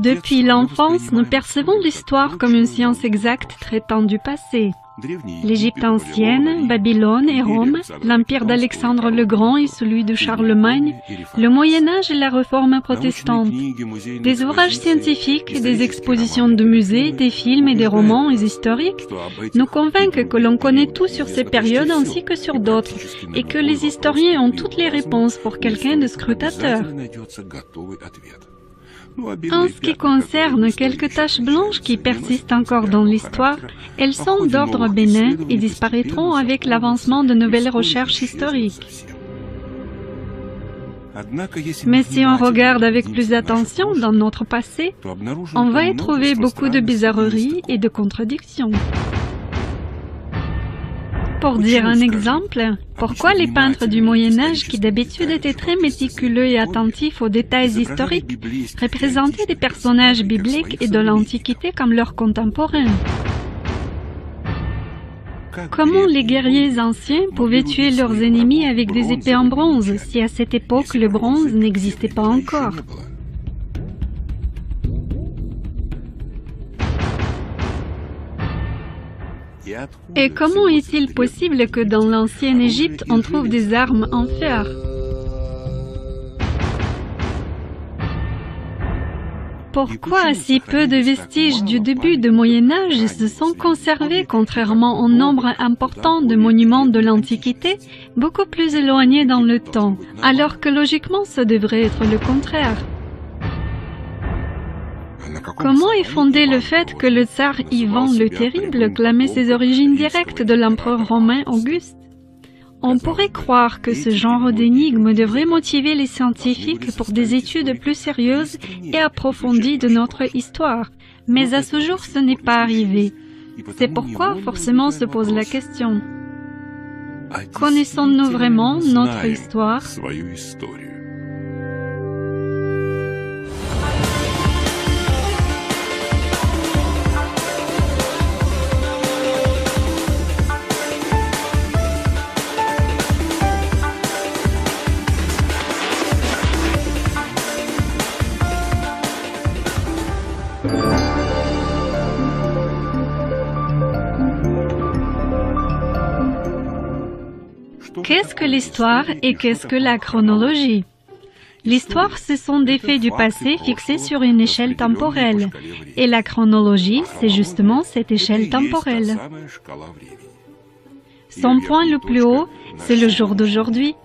Depuis l'enfance, nous percevons l'histoire comme une science exacte traitant du passé. L'Égypte ancienne, Babylone et Rome, l'empire d'Alexandre le Grand et celui de Charlemagne, le Moyen-Âge et la Réforme protestante. Des ouvrages scientifiques, des expositions de musées, des films et des romans historiques nous convainquent que l'on connaît tout sur ces périodes ainsi que sur d'autres, et que les historiens ont toutes les réponses pour quelqu'un de scrutateur. En ce qui concerne quelques taches blanches qui persistent encore dans l'histoire, elles sont d'ordre bénin et disparaîtront avec l'avancement de nouvelles recherches historiques. Mais si on regarde avec plus d'attention dans notre passé, on va y trouver beaucoup de bizarreries et de contradictions. Pour dire un exemple, pourquoi les peintres du Moyen-Âge, qui d'habitude étaient très méticuleux et attentifs aux détails historiques, représentaient des personnages bibliques et de l'Antiquité comme leurs contemporains? Comment les guerriers anciens pouvaient tuer leurs ennemis avec des épées en bronze, si à cette époque le bronze n'existait pas encore? Et comment est-il possible que dans l'ancienne Égypte, on trouve des armes en fer? Pourquoi si peu de vestiges du début du Moyen-Âge se sont conservés contrairement au nombre important de monuments de l'Antiquité, beaucoup plus éloignés dans le temps, alors que logiquement ce devrait être le contraire? Comment est fondé le fait que le tsar Ivan le Terrible clamait ses origines directes de l'empereur romain Auguste? On pourrait croire que ce genre d'énigme devrait motiver les scientifiques pour des études plus sérieuses et approfondies de notre histoire, mais à ce jour ce n'est pas arrivé. C'est pourquoi forcément se pose la question. Connaissons-nous vraiment notre histoire? Qu'est-ce que l'histoire et qu'est-ce que la chronologie? L'histoire, ce sont des faits du passé fixés sur une échelle temporelle, et la chronologie, c'est justement cette échelle temporelle. Son point le plus haut, c'est le jour d'aujourd'hui,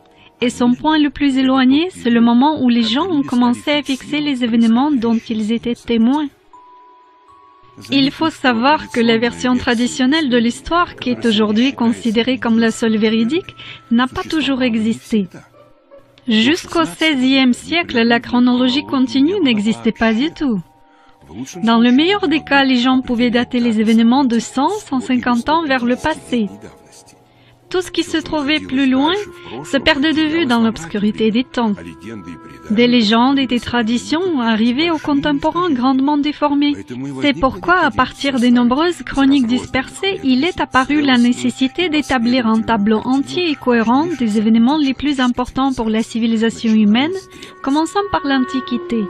et son point le plus éloigné, c'est le moment où les gens ont commencé à fixer les événements dont ils étaient témoins. Il faut savoir que la version traditionnelle de l'histoire, qui est aujourd'hui considérée comme la seule véridique, n'a pas toujours existé. Jusqu'au XVIe siècle, la chronologie continue n'existait pas du tout. Dans le meilleur des cas, les gens pouvaient dater les événements de 100-150 ans vers le passé. Tout ce qui se trouvait plus loin se perdait de vue dans l'obscurité des temps. Des légendes et des traditions arrivaient aux contemporains grandement déformés. C'est pourquoi, à partir des nombreuses chroniques dispersées, il est apparu la nécessité d'établir un tableau entier et cohérent des événements les plus importants pour la civilisation humaine, commençant par l'Antiquité.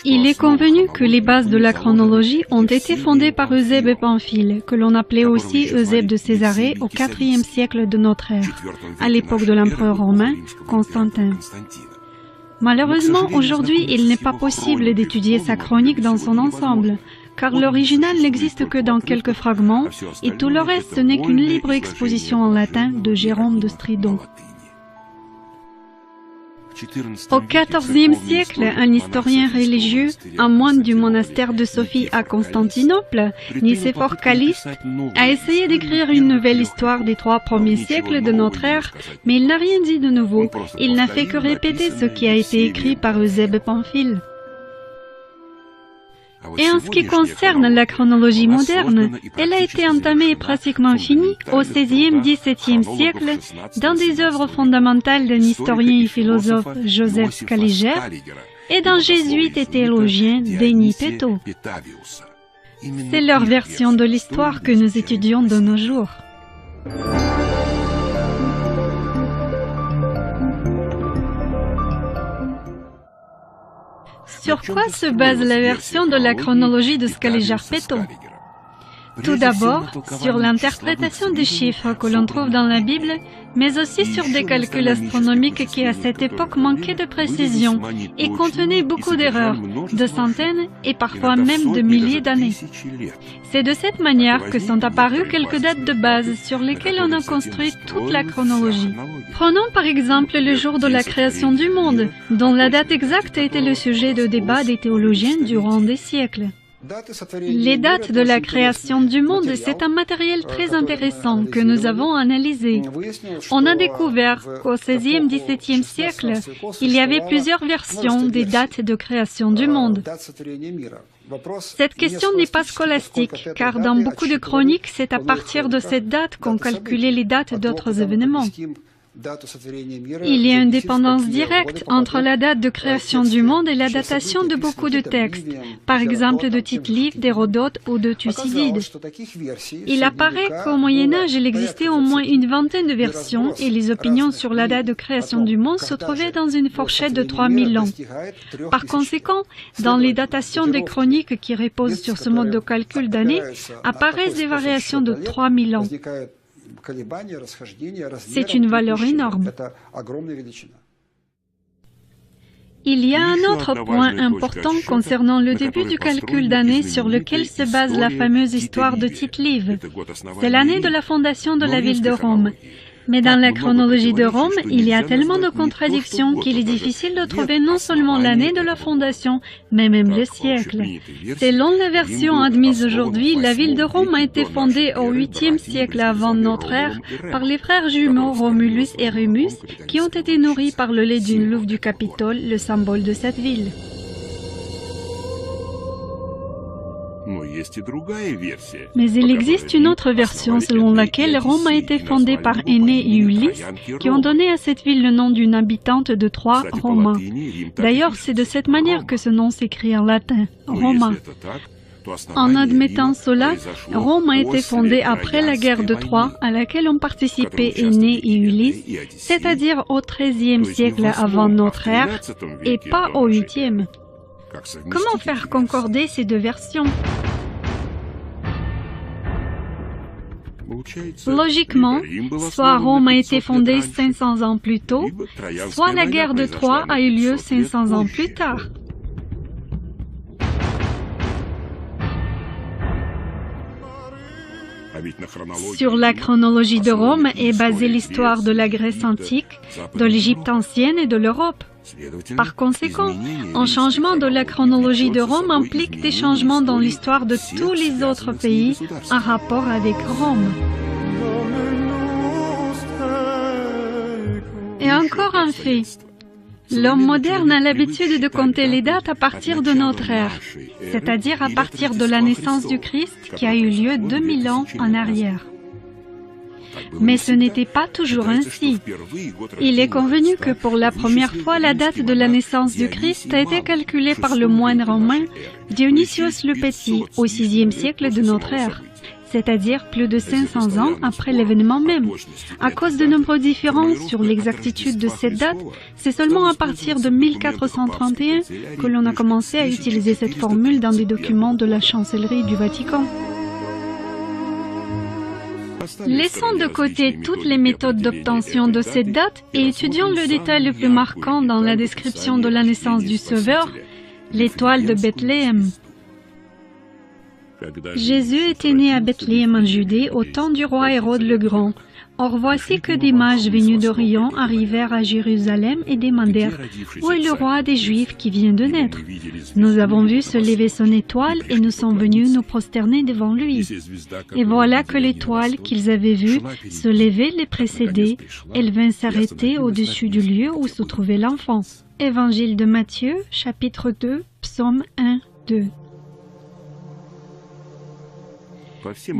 Il est convenu que les bases de la chronologie ont été fondées par Eusèbe Pamphile, que l'on appelait aussi Eusèbe de Césarée au IVe siècle de notre ère, à l'époque de l'empereur romain Constantin. Malheureusement, aujourd'hui, il n'est pas possible d'étudier sa chronique dans son ensemble, car l'original n'existe que dans quelques fragments, et tout le reste ce n'est qu'une libre exposition en latin de Jérôme de Stridon. Au XIVe siècle, un historien religieux, un moine du monastère de Sophie à Constantinople, Nicéphore Calliste, a essayé d'écrire une nouvelle histoire des 3 premiers siècles de notre ère, mais il n'a rien dit de nouveau, il n'a fait que répéter ce qui a été écrit par Eusèbe Pamphile. Et en ce qui concerne la chronologie moderne, elle a été entamée et pratiquement finie au XVIe-XVIIe siècle dans des œuvres fondamentales d'un historien et philosophe Joseph Scaliger et d'un jésuite et théologien Denis Pétot. C'est leur version de l'histoire que nous étudions de nos jours. Sur quoi se base la version de la chronologie de Scaliger-Petto? Tout d'abord, sur l'interprétation des chiffres que l'on trouve dans la Bible, mais aussi sur des calculs astronomiques qui à cette époque manquaient de précision et contenaient beaucoup d'erreurs, de centaines et parfois même de milliers d'années. C'est de cette manière que sont apparues quelques dates de base sur lesquelles on a construit toute la chronologie. Prenons par exemple le jour de la création du monde, dont la date exacte a été le sujet de débat des théologiens durant des siècles. Les dates de la création du monde, c'est un matériel très intéressant que nous avons analysé. On a découvert qu'au XVIe-XVIIe siècle, il y avait plusieurs versions des dates de création du monde. Cette question n'est pas scolastique, car dans beaucoup de chroniques, c'est à partir de cette date qu'on calculait les dates d'autres événements. Il y a une dépendance directe entre la date de création du monde et la datation de beaucoup de textes, par exemple de Tite-Live, d'Hérodote ou de Thucydide. Il apparaît qu'au Moyen-Âge, il existait au moins une vingtaine de versions et les opinions sur la date de création du monde se trouvaient dans une fourchette de 3000 ans. Par conséquent, dans les datations des chroniques qui reposent sur ce mode de calcul d'années, apparaissent des variations de 3000 ans. C'est une valeur énorme. Il y a un autre point important concernant le début du calcul d'année sur lequel se base la fameuse histoire de Tite-Live. C'est l'année de la fondation de la ville de Rome. Mais dans la chronologie de Rome, il y a tellement de contradictions qu'il est difficile de trouver non seulement l'année de la fondation, mais même le siècle. Selon la version admise aujourd'hui, la ville de Rome a été fondée au 8e siècle avant notre ère par les frères jumeaux Romulus et Rémus, qui ont été nourris par le lait d'une louve du Capitole, le symbole de cette ville. Mais il existe une autre version selon laquelle Rome a été fondée par Énée et Ulysse, qui ont donné à cette ville le nom d'une habitante de Troie, Roma. D'ailleurs, c'est de cette manière que ce nom s'écrit en latin, Roma. En admettant cela, Rome a été fondée après la guerre de Troie, à laquelle ont participé Énée et Ulysse, c'est-à-dire au XIIIe siècle avant notre ère, et pas au 8e. Comment faire concorder ces deux versions? Logiquement, soit Rome a été fondée 500 ans plus tôt, soit la guerre de Troie a eu lieu 500 ans plus tard. Sur la chronologie de Rome est basée l'histoire de la Grèce antique, de l'Égypte ancienne et de l'Europe. Par conséquent, un changement de la chronologie de Rome implique des changements dans l'histoire de tous les autres pays en rapport avec Rome. Et encore un fait. L'homme moderne a l'habitude de compter les dates à partir de notre ère, c'est-à-dire à partir de la naissance du Christ qui a eu lieu 2000 ans en arrière. Mais ce n'était pas toujours ainsi. Il est convenu que pour la première fois, la date de la naissance du Christ a été calculée par le moine romain Dionysios le Petit au VIe siècle de notre ère, c'est-à-dire plus de 500 ans après l'événement même. À cause de nombreuses différences sur l'exactitude de cette date, c'est seulement à partir de 1431 que l'on a commencé à utiliser cette formule dans des documents de la chancellerie du Vatican. Laissons de côté toutes les méthodes d'obtention de cette date et étudions le détail le plus marquant dans la description de la naissance du Sauveur, l'étoile de Bethléem. Jésus était né à Bethléem en Judée au temps du roi Hérode le Grand. Or voici que des mages venus d'Orient arrivèrent à Jérusalem et demandèrent « Où est le roi des Juifs qui vient de naître ?» Nous avons vu se lever son étoile et nous sommes venus nous prosterner devant lui. Et voilà que l'étoile qu'ils avaient vue se lever les précédait. Elle vint s'arrêter au-dessus du lieu où se trouvait l'enfant. Évangile de Matthieu, chapitre 2, psaume 1, 2.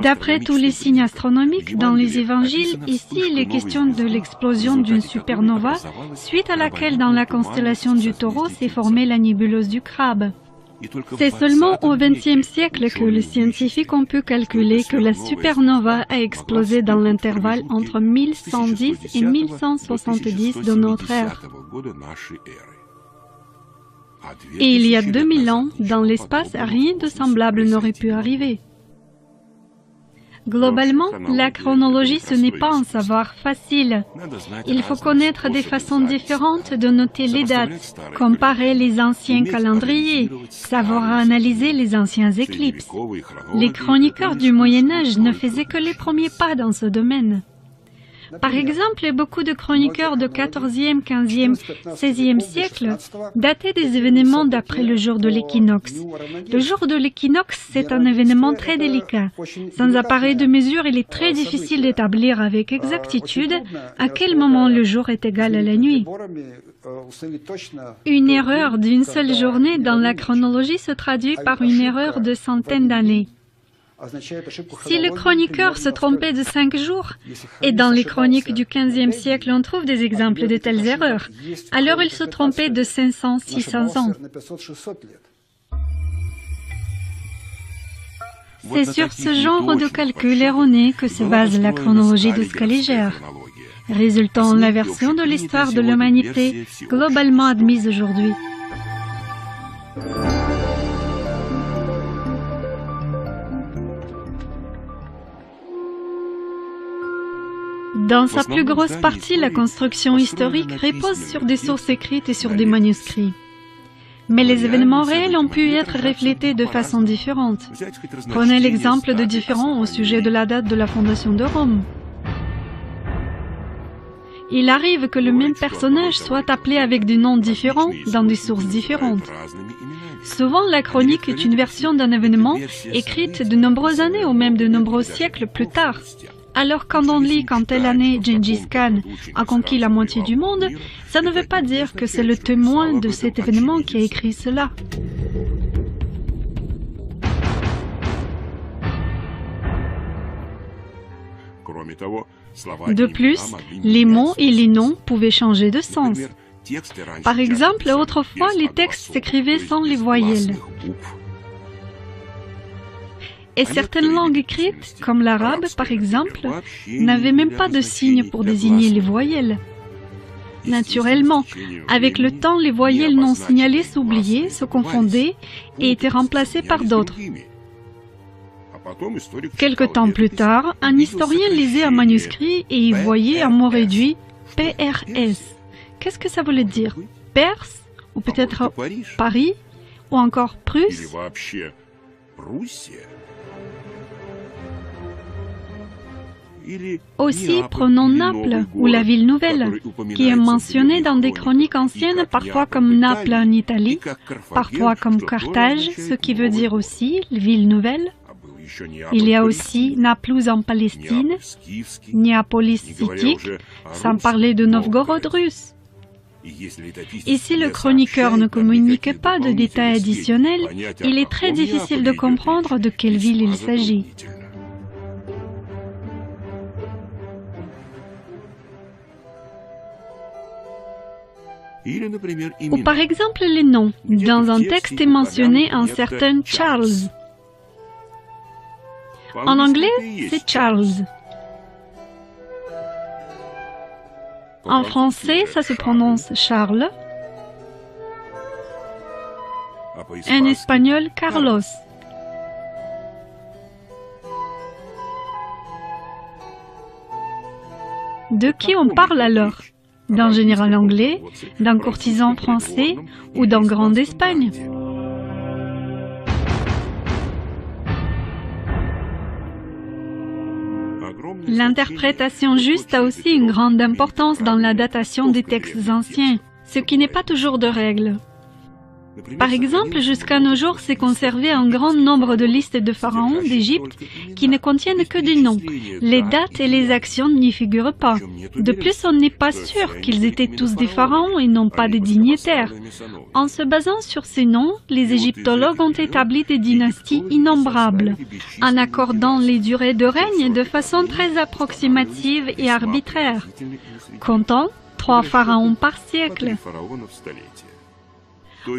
D'après tous les signes astronomiques dans les évangiles, ici il est question de l'explosion d'une supernova, suite à laquelle dans la constellation du Taureau s'est formée la nébuleuse du Crabe. C'est seulement au XXe siècle que les scientifiques ont pu calculer que la supernova a explosé dans l'intervalle entre 1110 et 1170 de notre ère. Et il y a 2000 ans, dans l'espace, rien de semblable n'aurait pu arriver. Globalement, la chronologie, ce n'est pas un savoir facile. Il faut connaître des façons différentes de noter les dates, comparer les anciens calendriers, savoir analyser les anciens éclipses. Les chroniqueurs du Moyen-Âge ne faisaient que les premiers pas dans ce domaine. Par exemple, beaucoup de chroniqueurs de 14e, 15e, 16e siècle dataient des événements d'après le jour de l'équinoxe. Le jour de l'équinoxe, c'est un événement très délicat. Sans appareil de mesure, il est très difficile d'établir avec exactitude à quel moment le jour est égal à la nuit. Une erreur d'une seule journée dans la chronologie se traduit par une erreur de centaines d'années. Si le chroniqueur se trompait de 5 jours, et dans les chroniques du XVe siècle on trouve des exemples de telles erreurs, alors il se trompait de 500-600 ans. C'est sur ce genre de calcul erroné que se base la chronologie de Scaliger, résultant en la version de l'histoire de l'humanité globalement admise aujourd'hui. Dans sa plus grosse partie, la construction historique repose sur des sources écrites et sur des manuscrits. Mais les événements réels ont pu être reflétés de façon différente. Prenez l'exemple de différents au sujet de la date de la fondation de Rome. Il arrive que le même personnage soit appelé avec des noms différents dans des sources différentes. Souvent, la chronique est une version d'un événement écrite de nombreuses années ou même de nombreux siècles plus tard. Alors quand on lit qu'en telle année Gengis Khan a conquis la moitié du monde, ça ne veut pas dire que c'est le témoin de cet événement qui a écrit cela. De plus, les mots et les noms pouvaient changer de sens. Par exemple, autrefois, les textes s'écrivaient sans les voyelles. Et certaines langues écrites, comme l'arabe par exemple, n'avaient même pas de signes pour désigner les voyelles. Naturellement, avec le temps, les voyelles non signalées s'oubliaient, se confondaient et étaient remplacées par d'autres. Quelque temps plus tard, un historien lisait un manuscrit et y voyait un mot réduit PRS. Qu'est-ce que ça voulait dire? Perse? Ou peut-être Paris? Ou encore Prusse? Aussi, prenons Naples, ou la ville nouvelle, qui est mentionnée dans des chroniques anciennes, parfois comme Naples en Italie, parfois comme Carthage, ce qui veut dire aussi ville nouvelle. Il y a aussi Naplouse en Palestine, Néapolis scythique, sans parler de Novgorod russe. Et si le chroniqueur ne communique pas de détails additionnels, il est très difficile de comprendre de quelle ville il s'agit. Ou par exemple les noms. Dans un texte est mentionné un certain Charles. En anglais, c'est Charles. En français, ça se prononce Charles. En espagnol, Carlos. De qui on parle alors? D'un général anglais, d'un courtisan français ou d'un grand d'Espagne? L'interprétation juste a aussi une grande importance dans la datation des textes anciens, ce qui n'est pas toujours de règle. Par exemple, jusqu'à nos jours, s'est conservé un grand nombre de listes de pharaons d'Égypte qui ne contiennent que des noms. Les dates et les actions n'y figurent pas. De plus, on n'est pas sûr qu'ils étaient tous des pharaons et non pas des dignitaires. En se basant sur ces noms, les égyptologues ont établi des dynasties innombrables, en accordant les durées de règne de façon très approximative et arbitraire, comptant 3 pharaons par siècle.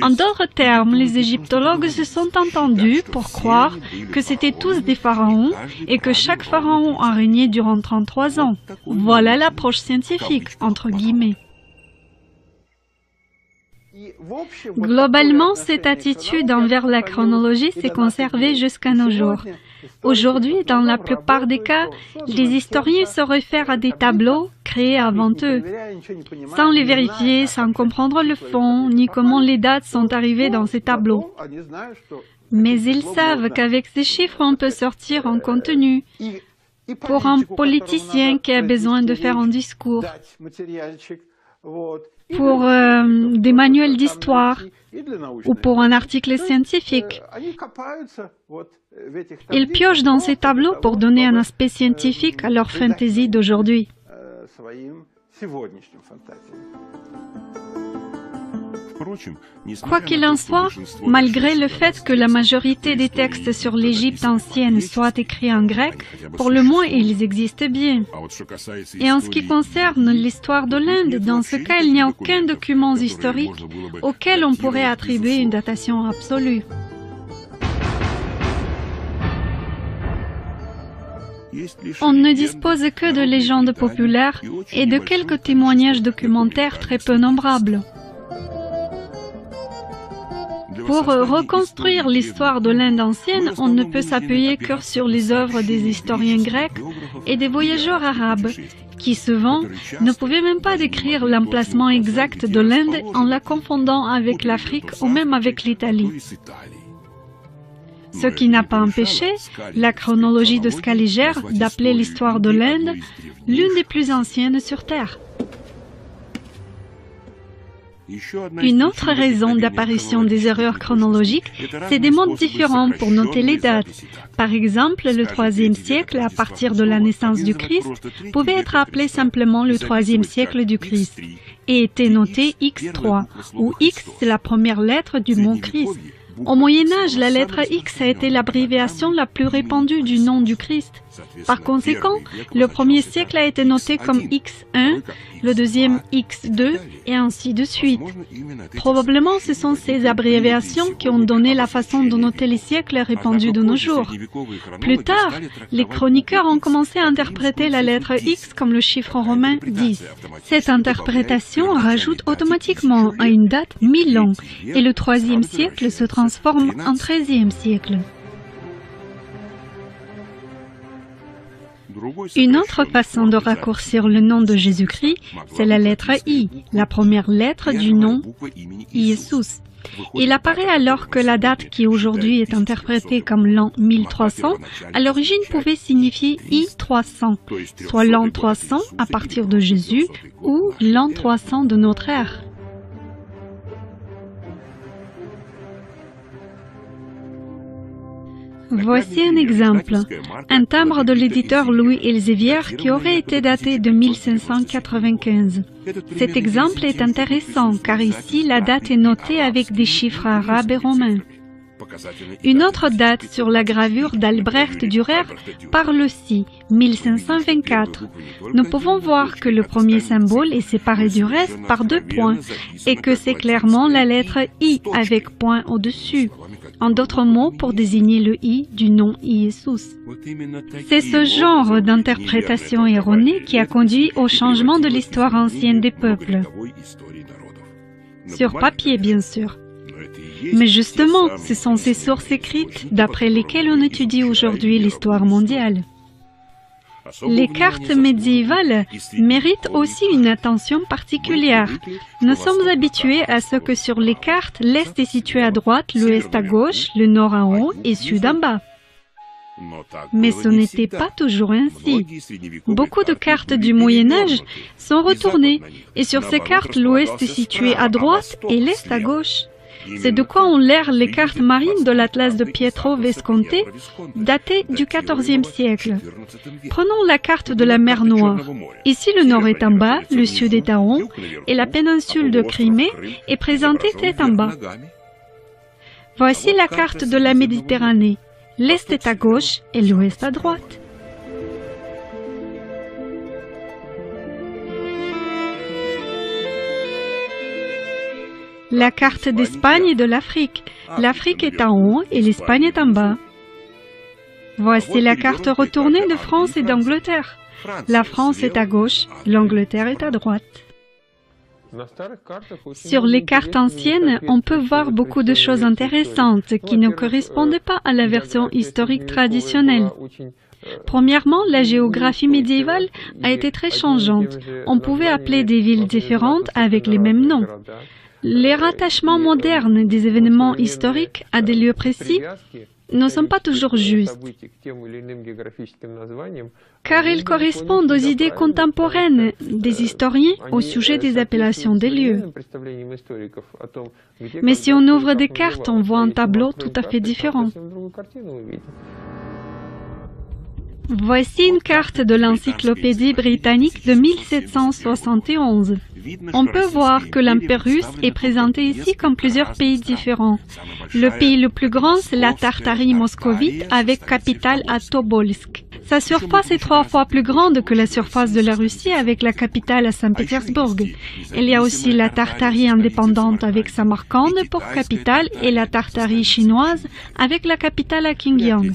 En d'autres termes, les égyptologues se sont entendus pour croire que c'étaient tous des pharaons et que chaque pharaon a régné durant 33 ans. Voilà l'approche scientifique, entre guillemets. Globalement, cette attitude envers la chronologie s'est conservée jusqu'à nos jours. Aujourd'hui, dans la plupart des cas, les historiens se réfèrent à des tableaux créés avant eux, sans les vérifier, sans comprendre le fond, ni comment les dates sont arrivées dans ces tableaux. Mais ils savent qu'avec ces chiffres, on peut sortir un contenu pour un politicien qui a besoin de faire un discours, pour des manuels d'histoire ou pour un article scientifique. Ils piochent dans ces tableaux pour donner un aspect scientifique à leur fantaisie d'aujourd'hui. Quoi qu'il en soit, malgré le fait que la majorité des textes sur l'Égypte ancienne soient écrits en grec, pour le moins ils existent bien. Et en ce qui concerne l'histoire de l'Inde, dans ce cas, il n'y a aucun document historique auquel on pourrait attribuer une datation absolue. On ne dispose que de légendes populaires et de quelques témoignages documentaires très peu nombrables. Pour reconstruire l'histoire de l'Inde ancienne, on ne peut s'appuyer que sur les œuvres des historiens grecs et des voyageurs arabes, qui souvent ne pouvaient même pas décrire l'emplacement exact de l'Inde en la confondant avec l'Afrique ou même avec l'Italie. Ce qui n'a pas empêché la chronologie de Scaliger d'appeler l'histoire de l'Inde l'une des plus anciennes sur Terre. Une autre raison d'apparition des erreurs chronologiques, c'est des modes différents pour noter les dates. Par exemple, le IIIe siècle, à partir de la naissance du Christ, pouvait être appelé simplement le IIIe siècle du Christ et était noté X3, où X c'est la première lettre du mot Christ. Au Moyen-Âge, la lettre X a été l'abréviation la plus répandue du nom du Christ. Par conséquent, le premier siècle a été noté comme X1, le deuxième X2, et ainsi de suite. Probablement, ce sont ces abréviations qui ont donné la façon de noter les siècles répandus de nos jours. Plus tard, les chroniqueurs ont commencé à interpréter la lettre X comme le chiffre romain 10. Cette interprétation rajoute automatiquement à une date 1000 ans, et le IIIe siècle se transforme en XIIIe siècle. Une autre façon de raccourcir le nom de Jésus-Christ, c'est la lettre I, la première lettre du nom Iesous. Il apparaît alors que la date qui aujourd'hui est interprétée comme l'an 1300, à l'origine pouvait signifier I300, soit l'an 300 à partir de Jésus ou l'an 300 de notre ère. Voici un exemple, un timbre de l'éditeur Louis Elsevier qui aurait été daté de 1595. Cet exemple est intéressant car ici la date est notée avec des chiffres arabes et romains. Une autre date sur la gravure d'Albrecht Dürer parle aussi, 1524. Nous pouvons voir que le premier symbole est séparé du reste par 2 points et que c'est clairement la lettre I avec point au-dessus. En d'autres mots, pour désigner le I du nom Iesous. C'est ce genre d'interprétation erronée qui a conduit au changement de l'histoire ancienne des peuples. Sur papier, bien sûr. Mais justement, ce sont ces sources écrites d'après lesquelles on étudie aujourd'hui l'histoire mondiale. Les cartes médiévales méritent aussi une attention particulière. Nous sommes habitués à ce que sur les cartes, l'Est est situé à droite, l'Ouest à gauche, le Nord en haut et Sud en bas. Mais ce n'était pas toujours ainsi. Beaucoup de cartes du Moyen-Âge sont retournées et sur ces cartes, l'Ouest est situé à droite et l'Est à gauche. C'est de quoi ont l'air les cartes marines de l'Atlas de Pietro Visconti, datées du XIVe siècle. Prenons la carte de la mer Noire. Ici, le nord est en bas, le sud est en haut, et la péninsule de Crimée est présentée tête en bas. Voici la carte de la Méditerranée. L'est est à gauche et l'ouest à droite. La carte d'Espagne et de l'Afrique. L'Afrique est en haut et l'Espagne est en bas. Voici la carte retournée de France et d'Angleterre. La France est à gauche, l'Angleterre est à droite. Sur les cartes anciennes, on peut voir beaucoup de choses intéressantes qui ne correspondent pas à la version historique traditionnelle. Premièrement, la géographie médiévale a été très changeante. On pouvait appeler des villes différentes avec les mêmes noms. Les rattachements modernes des événements historiques à des lieux précis ne sont pas toujours justes, car ils correspondent aux idées contemporaines des historiens au sujet des appellations des lieux. Mais si on ouvre des cartes, on voit un tableau tout à fait différent. Voici une carte de l'Encyclopédie britannique de 1771. On peut voir que l'Empire russe est présenté ici comme plusieurs pays différents. Le pays le plus grand, c'est la Tartarie moscovite avec capitale à Tobolsk. Sa surface est 3 fois plus grande que la surface de la Russie avec la capitale à Saint-Pétersbourg. Il y a aussi la Tartarie indépendante avec Samarcande pour capitale et la Tartarie chinoise avec la capitale à Qingyang.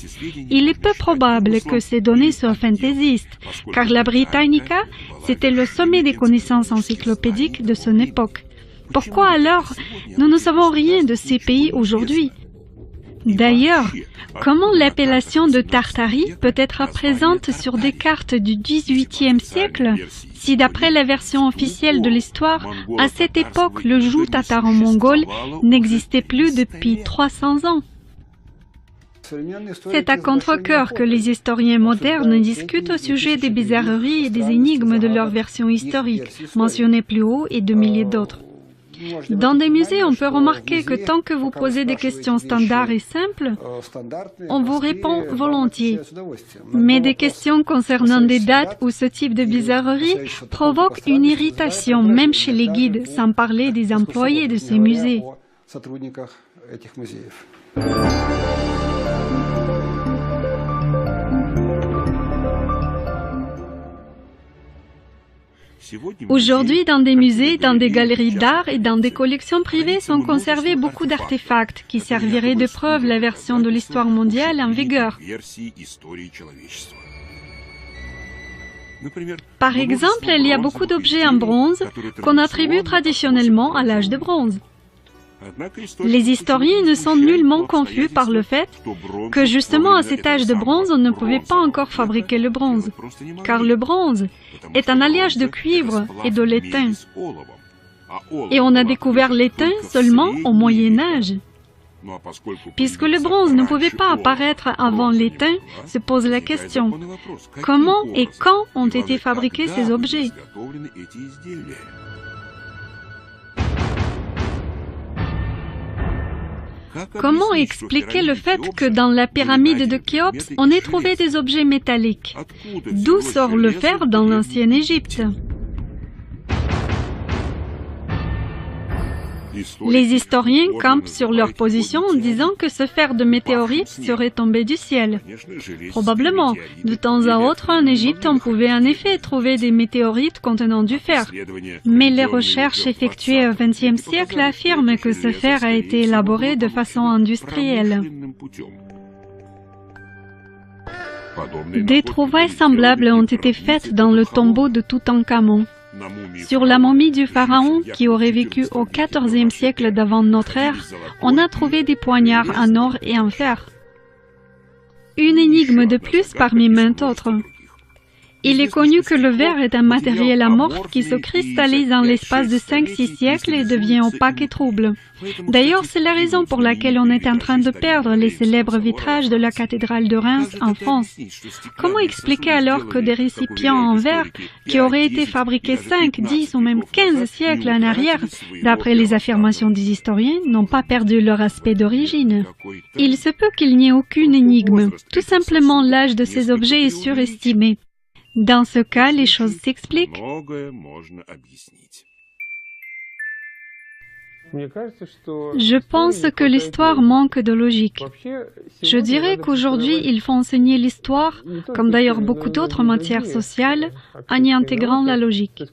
Il est peu probable que ces données soient fantaisistes, car la Britannica, c'était le sommet des connaissances encyclopédiques de son époque. Pourquoi alors nous ne savons rien de ces pays aujourd'hui? D'ailleurs, comment l'appellation de Tartarie peut être présente sur des cartes du XVIIIe siècle si, d'après la version officielle de l'histoire, à cette époque, le joug tataro-mongol n'existait plus depuis 300 ans? C'est à contre-cœur que les historiens modernes discutent au sujet des bizarreries et des énigmes de leur version historique, mentionnées plus haut, et de milliers d'autres. Dans des musées, on peut remarquer que tant que vous posez des questions standards et simples, on vous répond volontiers. Mais des questions concernant des dates ou ce type de bizarrerie provoquent une irritation, même chez les guides, sans parler des employés de ces musées. Aujourd'hui, dans des musées, dans des galeries d'art et dans des collections privées sont conservés beaucoup d'artefacts qui serviraient de preuve la version de l'histoire mondiale en vigueur. Par exemple, il y a beaucoup d'objets en bronze qu'on attribue traditionnellement à l'âge de bronze. Les historiens ne sont nullement confus par le fait que justement à cet âge de bronze, on ne pouvait pas encore fabriquer le bronze, car le bronze est un alliage de cuivre et de l'étain. Et on a découvert l'étain seulement au Moyen Âge. Puisque le bronze ne pouvait pas apparaître avant l'étain, se pose la question, comment et quand ont été fabriqués ces objets? Comment expliquer le fait que dans la pyramide de Khéops, on ait trouvé des objets métalliques? D'où sort le fer dans l'ancienne Égypte? Les historiens campent sur leur position en disant que ce fer de météorite serait tombé du ciel. Probablement, de temps à autre en Égypte, on pouvait en effet trouver des météorites contenant du fer. Mais les recherches effectuées au XXe siècle affirment que ce fer a été élaboré de façon industrielle. Des trouvailles semblables ont été faites dans le tombeau de Toutankhamon. Sur la momie du pharaon qui aurait vécu au XIVe siècle d'avant notre ère, on a trouvé des poignards en or et en fer. Une énigme de plus parmi maintes autres. Il est connu que le verre est un matériel amorphe qui se cristallise en l'espace de 5-6 siècles et devient opaque et trouble. D'ailleurs, c'est la raison pour laquelle on est en train de perdre les célèbres vitrages de la cathédrale de Reims en France. Comment expliquer alors que des récipients en verre qui auraient été fabriqués 5, 10 ou même 15 siècles en arrière, d'après les affirmations des historiens, n'ont pas perdu leur aspect d'origine? Il se peut qu'il n'y ait aucune énigme. Tout simplement, l'âge de ces objets est surestimé. Dans ce cas, les choses s'expliquent. Je pense que l'histoire manque de logique. Je dirais qu'aujourd'hui, il faut enseigner l'histoire, comme d'ailleurs beaucoup d'autres matières sociales, en y intégrant la logique.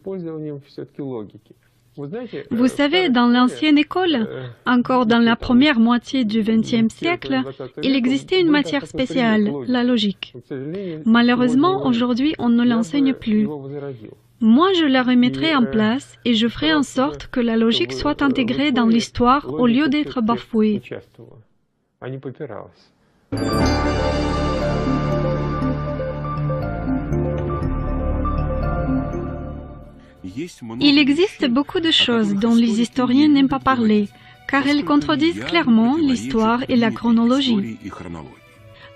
Vous savez, dans l'ancienne école, encore dans la première moitié du XXe siècle, il existait une matière spéciale, la logique. Malheureusement, aujourd'hui, on ne l'enseigne plus. Moi, je la remettrai en place et je ferai en sorte que la logique soit intégrée dans l'histoire au lieu d'être bafouée. Il existe beaucoup de choses dont les historiens n'aiment pas parler, car elles contredisent clairement l'histoire et la chronologie.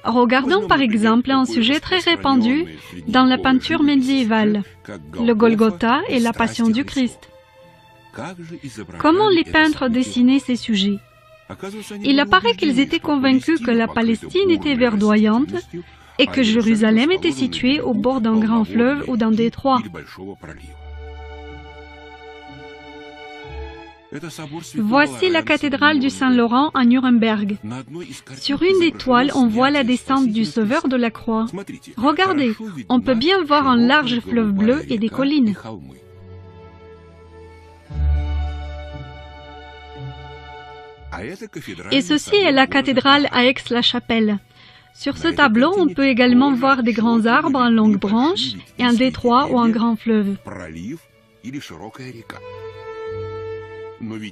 Regardons par exemple un sujet très répandu dans la peinture médiévale, le Golgotha et la Passion du Christ. Comment les peintres dessinaient ces sujets? Il apparaît qu'ils étaient convaincus que la Palestine était verdoyante et que Jérusalem était située au bord d'un grand fleuve ou d'un détroit. Voici la cathédrale du Saint-Laurent à Nuremberg. Sur une des toiles, on voit la descente du Sauveur de la croix. Regardez, on peut bien voir un large fleuve bleu et des collines. Et ceci est la cathédrale à Aix-la-Chapelle. Sur ce tableau, on peut également voir des grands arbres en longues branches et un détroit ou un grand fleuve.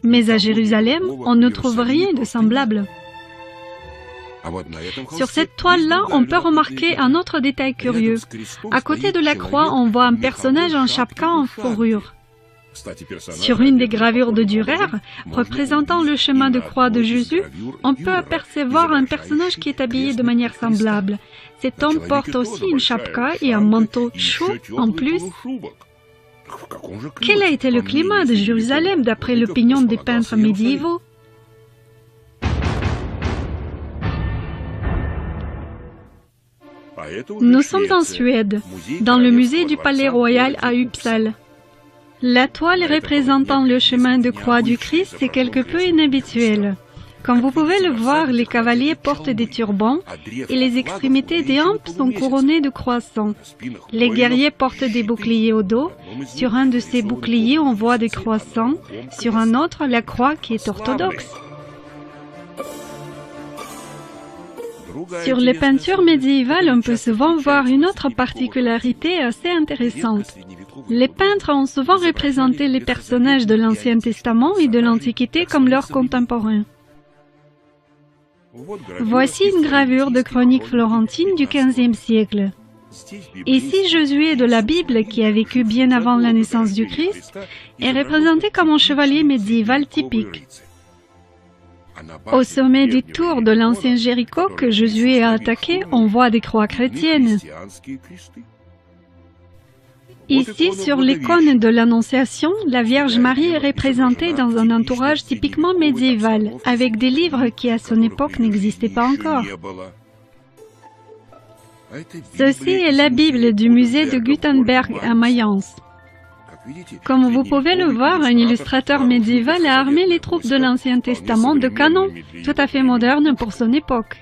Mais à Jérusalem, on ne trouve rien de semblable. Sur cette toile-là, on peut remarquer un autre détail curieux. À côté de la croix, on voit un personnage en chapka en fourrure. Sur une des gravures de Dürer, représentant le chemin de croix de Jésus, on peut apercevoir un personnage qui est habillé de manière semblable. Cet homme porte aussi une chapka et un manteau chaud en plus. Quel a été le climat de Jérusalem d'après l'opinion des peintres médiévaux? Nous sommes en Suède, dans le musée du Palais Royal à Uppsala. La toile représentant le chemin de croix du Christ est quelque peu inhabituelle. Comme vous pouvez le voir, les cavaliers portent des turbans et les extrémités des hampes sont couronnées de croissants. Les guerriers portent des boucliers au dos. Sur un de ces boucliers, on voit des croissants. Sur un autre, la croix qui est orthodoxe. Sur les peintures médiévales, on peut souvent voir une autre particularité assez intéressante. Les peintres ont souvent représenté les personnages de l'Ancien Testament et de l'Antiquité comme leurs contemporains. Voici une gravure de chronique florentine du XVe siècle. Ici, Josué de la Bible, qui a vécu bien avant la naissance du Christ, est représenté comme un chevalier médiéval typique. Au sommet du tour de l'ancien Jéricho que Josué a attaqué, on voit des croix chrétiennes. Ici, sur l'icône de l'Annonciation, la Vierge Marie est représentée dans un entourage typiquement médiéval, avec des livres qui à son époque n'existaient pas encore. Ceci est la Bible du musée de Gutenberg à Mayence. Comme vous pouvez le voir, un illustrateur médiéval a armé les troupes de l'Ancien Testament de canons, tout à fait modernes pour son époque.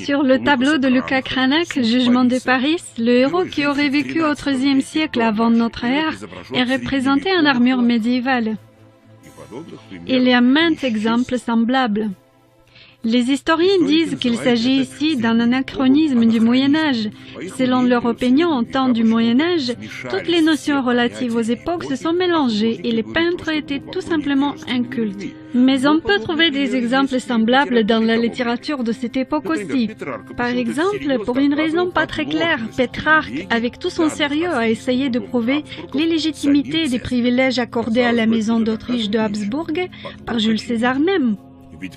Sur le tableau de Lucas Cranach, Jugement de Paris, le héros qui aurait vécu au XIIIe siècle avant notre ère est représenté en armure médiévale. Il y a maints exemples semblables. Les historiens disent qu'il s'agit ici d'un anachronisme du Moyen-Âge. Selon leur opinion, au temps du Moyen-Âge, toutes les notions relatives aux époques se sont mélangées et les peintres étaient tout simplement incultes. Mais on peut trouver des exemples semblables dans la littérature de cette époque aussi. Par exemple, pour une raison pas très claire, Pétrarque, avec tout son sérieux, a essayé de prouver l'illégitimité des privilèges accordés à la maison d'Autriche de Habsbourg par Jules César même.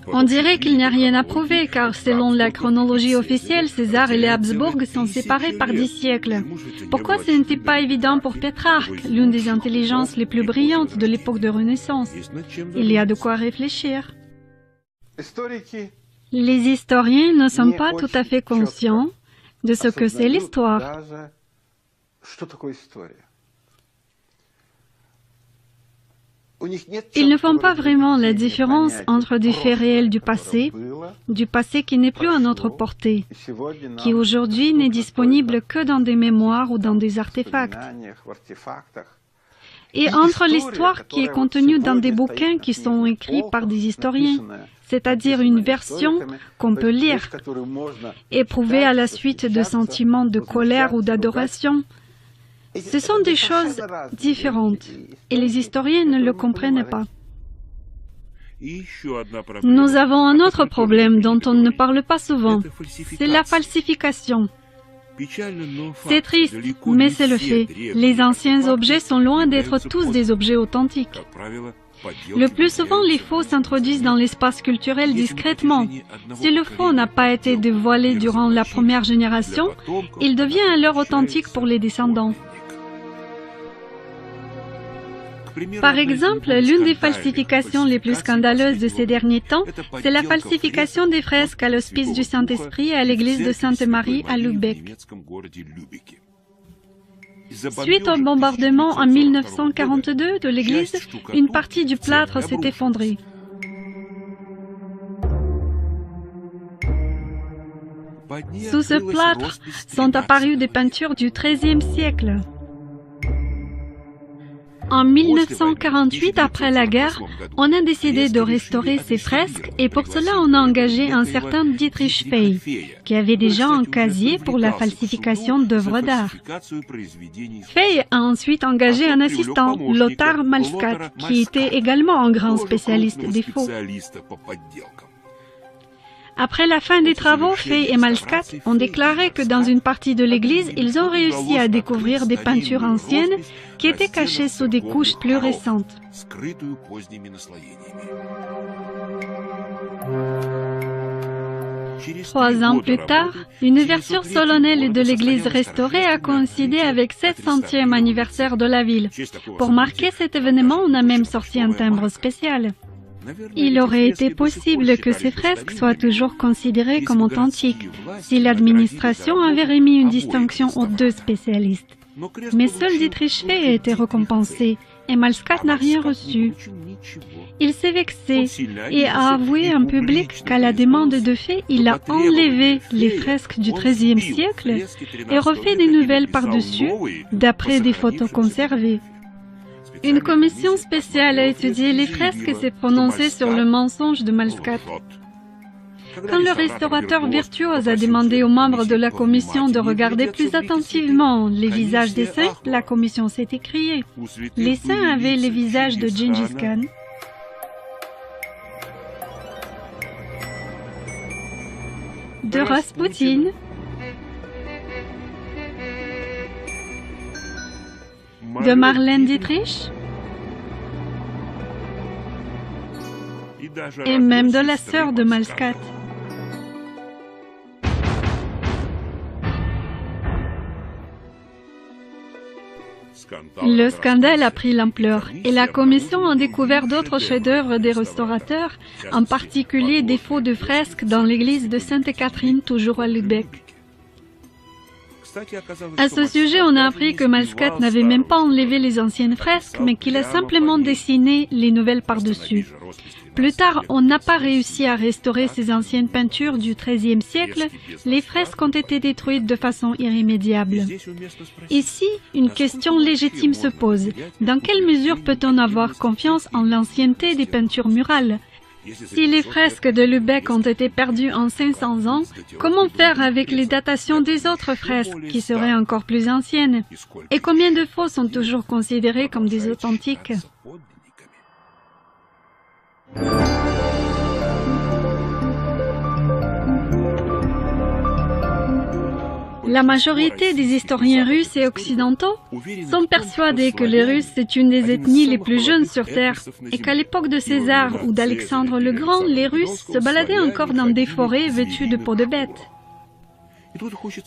On dirait qu'il n'y a rien à prouver, car selon la chronologie officielle, César et les Habsbourg sont séparés par 10 siècles. Pourquoi ce n'était pas évident pour Pétrarque, l'une des intelligences les plus brillantes de l'époque de Renaissance? Il y a de quoi réfléchir. Les historiens ne sont pas tout à fait conscients de ce que c'est l'histoire. Ils ne font pas vraiment la différence entre des faits réels du passé qui n'est plus à notre portée, qui aujourd'hui n'est disponible que dans des mémoires ou dans des artefacts, et entre l'histoire qui est contenue dans des bouquins qui sont écrits par des historiens, c'est-à-dire une version qu'on peut lire, éprouvée à la suite de sentiments de colère ou d'adoration, Ce sont des choses différentes et les historiens ne le comprennent pas. Nous avons un autre problème dont on ne parle pas souvent, c'est la falsification. C'est triste, mais c'est le fait. Les anciens objets sont loin d'être tous des objets authentiques. Le plus souvent, les faux s'introduisent dans l'espace culturel discrètement. Si le faux n'a pas été dévoilé durant la première génération, il devient alors authentique pour les descendants. Par exemple, l'une des falsifications les plus scandaleuses de ces derniers temps, c'est la falsification des fresques à l'Hospice du Saint-Esprit à l'église de Sainte-Marie à Lübeck. Suite au bombardement en 1942 de l'église, une partie du plâtre s'est effondrée. Sous ce plâtre sont apparues des peintures du XIIIe siècle. En 1948, après la guerre, on a décidé de restaurer ces fresques et pour cela on a engagé un certain Dietrich Fey, qui avait déjà un casier pour la falsification d'œuvres d'art. Fey a ensuite engagé un assistant, Lothar Malskat, qui était également un grand spécialiste des faux. Après la fin des travaux, Fey et Malskat ont déclaré que dans une partie de l'église, ils ont réussi à découvrir des peintures anciennes qui étaient cachées sous des couches plus récentes. 3 ans plus tard, une ouverture solennelle de l'église restaurée a coïncidé avec le 700e anniversaire de la ville. Pour marquer cet événement, on a même sorti un timbre spécial. Il aurait été possible que ces fresques soient toujours considérées comme authentiques si l'administration avait remis une distinction aux 2 spécialistes. Mais seul Dietrich Fey a été récompensé et Malskat n'a rien reçu. Il s'est vexé et a avoué en public qu'à la demande de Fey, il a enlevé les fresques du XIIIe siècle et refait des nouvelles par-dessus, d'après des photos conservées. Une commission spéciale a étudié les fresques et s'est prononcée sur le mensonge de Malskat. Quand le restaurateur virtuose a demandé aux membres de la commission de regarder plus attentivement les visages des saints, la commission s'est écriée. Les saints avaient les visages de Gengis Khan, de Rasputin, de Marlène Dietrich et même de la sœur de Malskat. Le scandale a pris l'ampleur et la commission a découvert d'autres chefs-d'œuvre des restaurateurs, en particulier des faux de fresques dans l'église de Sainte-Catherine, toujours à Lübeck. À ce sujet, on a appris que Malskat n'avait même pas enlevé les anciennes fresques, mais qu'il a simplement dessiné les nouvelles par-dessus. Plus tard, on n'a pas réussi à restaurer ces anciennes peintures du XIIIe siècle. Les fresques ont été détruites de façon irrémédiable. Ici, une question légitime se pose. Dans quelle mesure peut-on avoir confiance en l'ancienneté des peintures murales ? Si les fresques de Lübeck ont été perdues en 500 ans, comment faire avec les datations des autres fresques qui seraient encore plus anciennes? Et combien de faux sont toujours considérés comme des authentiques? La majorité des historiens russes et occidentaux sont persuadés que les Russes c'est une des ethnies les plus jeunes sur Terre et qu'à l'époque de César ou d'Alexandre le Grand, les Russes se baladaient encore dans des forêts vêtues de peaux de bêtes.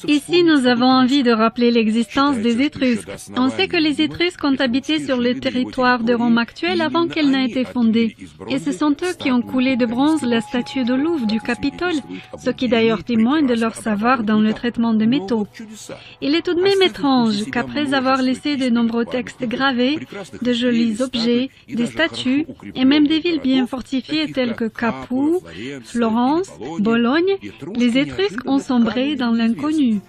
Ici, nous avons envie de rappeler l'existence des Étrusques. On sait que les Étrusques ont habité sur le territoire de Rome actuel avant qu'elle n'ait été fondée. Et ce sont eux qui ont coulé de bronze la statue de Louvre du Capitole, ce qui d'ailleurs témoigne de leur savoir dans le traitement des métaux. Il est tout de même étrange qu'après avoir laissé de nombreux textes gravés, de jolis objets, des statues et même des villes bien fortifiées telles que Capoue, Florence, Bologne, les Étrusques ont sombré dans l'inconnu.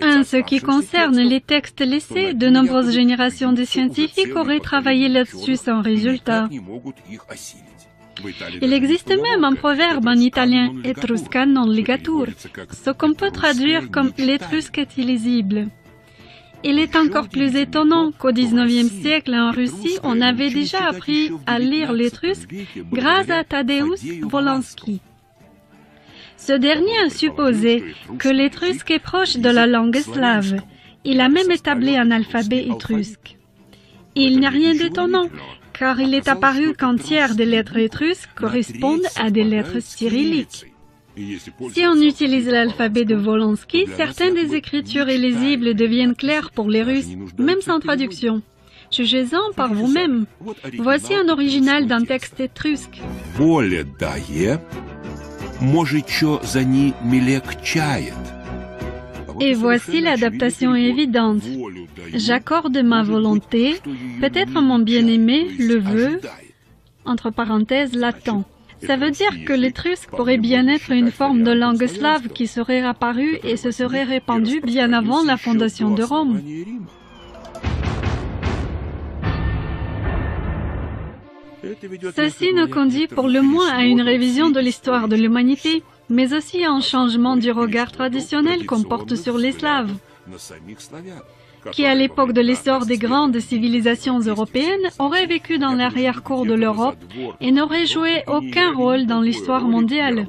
En ce qui concerne les textes laissés, de nombreuses générations de scientifiques auraient travaillé là-dessus sans résultat. Il existe même un proverbe en italien, Etrusca non ligatur, ce qu'on peut traduire comme l'étrusque est illisible. Il est encore plus étonnant qu'au XIXe siècle en Russie, on avait déjà appris à lire l'étrusque grâce à Tadeusz Wolanski. Ce dernier a supposé que l'étrusque est proche de la langue slave. Il a même établi un alphabet étrusque. Il n'y a rien d'étonnant, car il est apparu qu'un tiers des lettres étrusques correspondent à des lettres cyrilliques. Si on utilise l'alphabet de Wolanski, certaines des écritures illisibles deviennent claires pour les Russes, même sans traduction. Jugez-en par vous-même. Voici un original d'un texte étrusque. Et voici l'adaptation évidente. J'accorde ma volonté, peut-être mon bien-aimé le veut, entre parenthèses, l'attend. Ça veut dire que l'étrusque pourrait bien être une forme de langue slave qui serait apparue et se serait répandue bien avant la fondation de Rome. Ceci nous conduit pour le moins à une révision de l'histoire de l'humanité, mais aussi à un changement du regard traditionnel qu'on porte sur les Slaves, qui à l'époque de l'essor des grandes civilisations européennes auraient vécu dans l'arrière-cour de l'Europe et n'auraient joué aucun rôle dans l'histoire mondiale.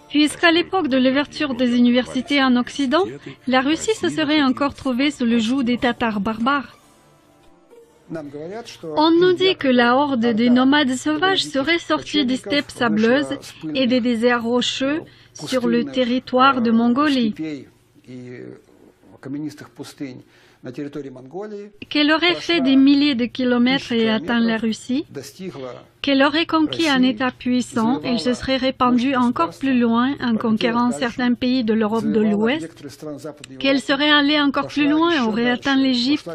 Puisqu'à l'époque de l'ouverture des universités en Occident, la Russie se serait encore trouvée sous le joug des Tatars barbares. On nous dit que la horde des nomades sauvages serait sortie des steppes sableuses et des déserts rocheux sur le territoire de Mongolie, qu'elle aurait fait des milliers de kilomètres et atteint la Russie, qu'elle aurait conquis un État puissant et se serait répandue encore plus loin en conquérant certains pays de l'Europe de l'Ouest, qu'elle serait allée encore plus loin et aurait atteint l'Égypte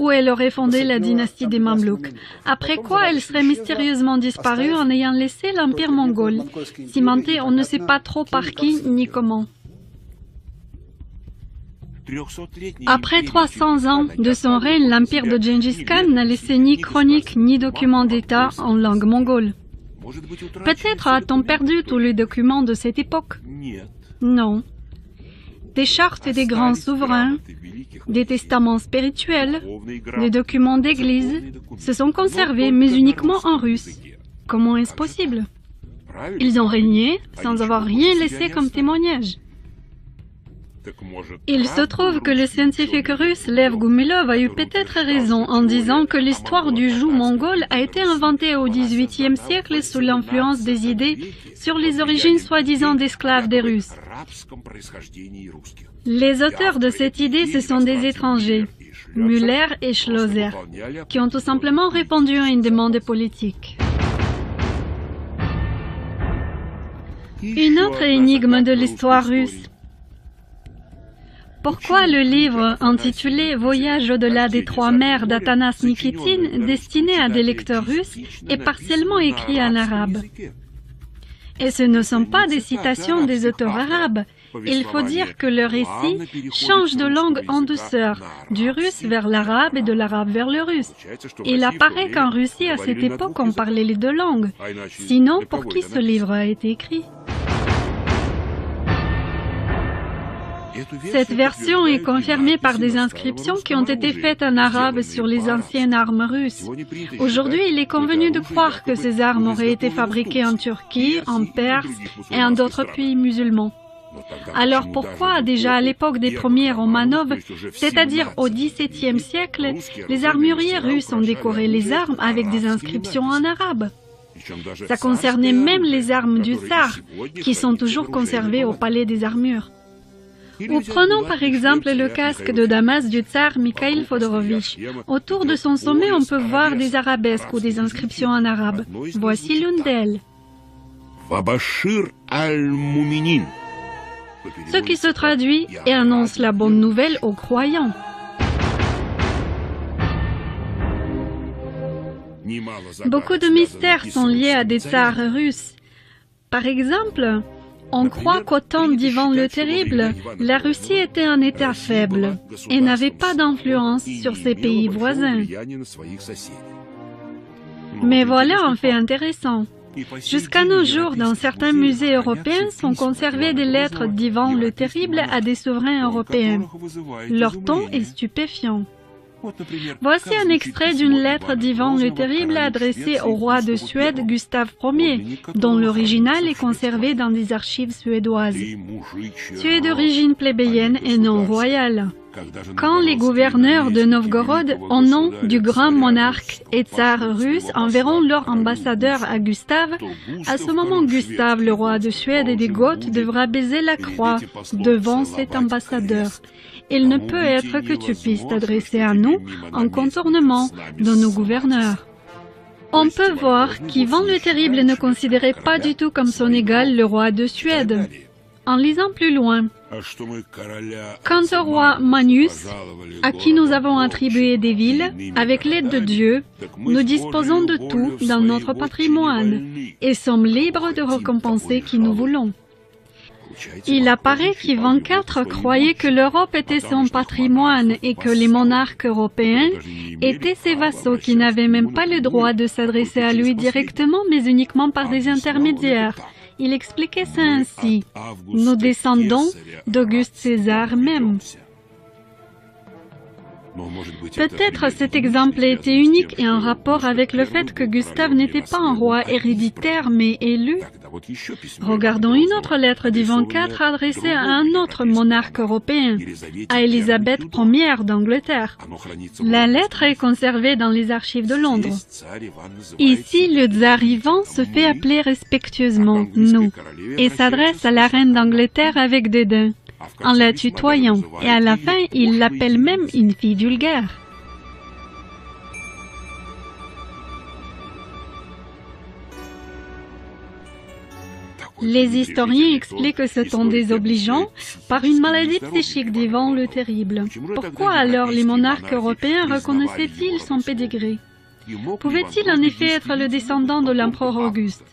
où elle aurait fondé la dynastie des Mamelouks, après quoi elle serait mystérieusement disparue en ayant laissé l'Empire mongol, cimenté on ne sait pas trop par qui ni comment. Après 300 ans de son règne, l'empire de Gengis Khan n'a laissé ni chronique ni document d'État en langue mongole. Peut-être a-t-on perdu tous les documents de cette époque? Non. Des chartes des grands souverains, des testaments spirituels, des documents d'église se sont conservés, mais uniquement en russe. Comment est-ce possible? Ils ont régné sans avoir rien laissé comme témoignage. Il se trouve que le scientifique russe Lev Gumilov a eu peut-être raison en disant que l'histoire du joug mongol a été inventée au XVIIIe siècle sous l'influence des idées sur les origines soi-disant d'esclaves des Russes. Les auteurs de cette idée, ce sont des étrangers, Müller et Schlosser, qui ont tout simplement répondu à une demande politique. Une autre énigme de l'histoire russe. Pourquoi le livre intitulé « Voyage au-delà des trois mers » d'Atanas Nikitin, destiné à des lecteurs russes, est partiellement écrit en arabe? Et ce ne sont pas des citations des auteurs arabes. Il faut dire que le récit change de langue en douceur, du russe vers l'arabe et de l'arabe vers le russe. Il apparaît qu'en Russie, à cette époque, on parlait les deux langues. Sinon, pour qui ce livre a été écrit? Cette version est confirmée par des inscriptions qui ont été faites en arabe sur les anciennes armes russes. Aujourd'hui, il est convenu de croire que ces armes auraient été fabriquées en Turquie, en Perse et en d'autres pays musulmans. Alors pourquoi, déjà à l'époque des premiers Romanov, c'est-à-dire au XVIIe siècle, les armuriers russes ont décoré les armes avec des inscriptions en arabe? Ça concernait même les armes du tsar, qui sont toujours conservées au palais des armures. Ou prenons par exemple le casque de Damas du tsar Mikhail Fodorovitch. Autour de son sommet, on peut voir des arabesques ou des inscriptions en arabe. Voici l'une d'elles. Ce qui se traduit et annonce la bonne nouvelle aux croyants. Beaucoup de mystères sont liés à des tsars russes. Par exemple, on croit qu'au temps d'Ivan le Terrible, la Russie était un État faible et n'avait pas d'influence sur ses pays voisins. Mais voilà un fait intéressant. Jusqu'à nos jours, dans certains musées européens sont conservées des lettres d'Ivan le Terrible à des souverains européens. Leur ton est stupéfiant. Voici un extrait d'une lettre d'Ivan le Terrible adressée au roi de Suède Gustave Ier, dont l'original est conservé dans des archives suédoises. Tu es d'origine plébéienne et non royale. Quand les gouverneurs de Novgorod, au nom du grand monarque et tsar russe, enverront leur ambassadeur à Gustave, à ce moment Gustave, le roi de Suède et des Goths, devra baiser la croix devant cet ambassadeur. Il ne peut être que tu puisses t'adresser à nous en contournement de nos gouverneurs. On peut voir qu'Ivan le Terrible ne considérait pas du tout comme son égal le roi de Suède. En lisant plus loin, quant au roi Magnus, à qui nous avons attribué des villes, avec l'aide de Dieu, nous disposons de tout dans notre patrimoine et sommes libres de récompenser qui nous voulons. Il apparaît qu'Ivan IV croyait que l'Europe était son patrimoine et que les monarques européens étaient ses vassaux qui n'avaient même pas le droit de s'adresser à lui directement mais uniquement par des intermédiaires. Il expliquait ça ainsi: nous descendons d'Auguste César même. Peut-être cet exemple était unique et en rapport avec le fait que Gustave n'était pas un roi héréditaire mais élu. Regardons une autre lettre d'Ivan IV adressée à un autre monarque européen, à Élisabeth Ier d'Angleterre. La lettre est conservée dans les archives de Londres. Ici, le tsar Ivan se fait appeler respectueusement « nous » et s'adresse à la reine d'Angleterre avec dédain, en la tutoyant, et à la fin, il l'appelle même une fille vulgaire. Les historiens expliquent ce ton désobligeant par une maladie psychique d'Ivan le Terrible. Pourquoi alors les monarques européens reconnaissaient-ils son pédigré? Pouvait-il en effet être le descendant de l'empereur Auguste?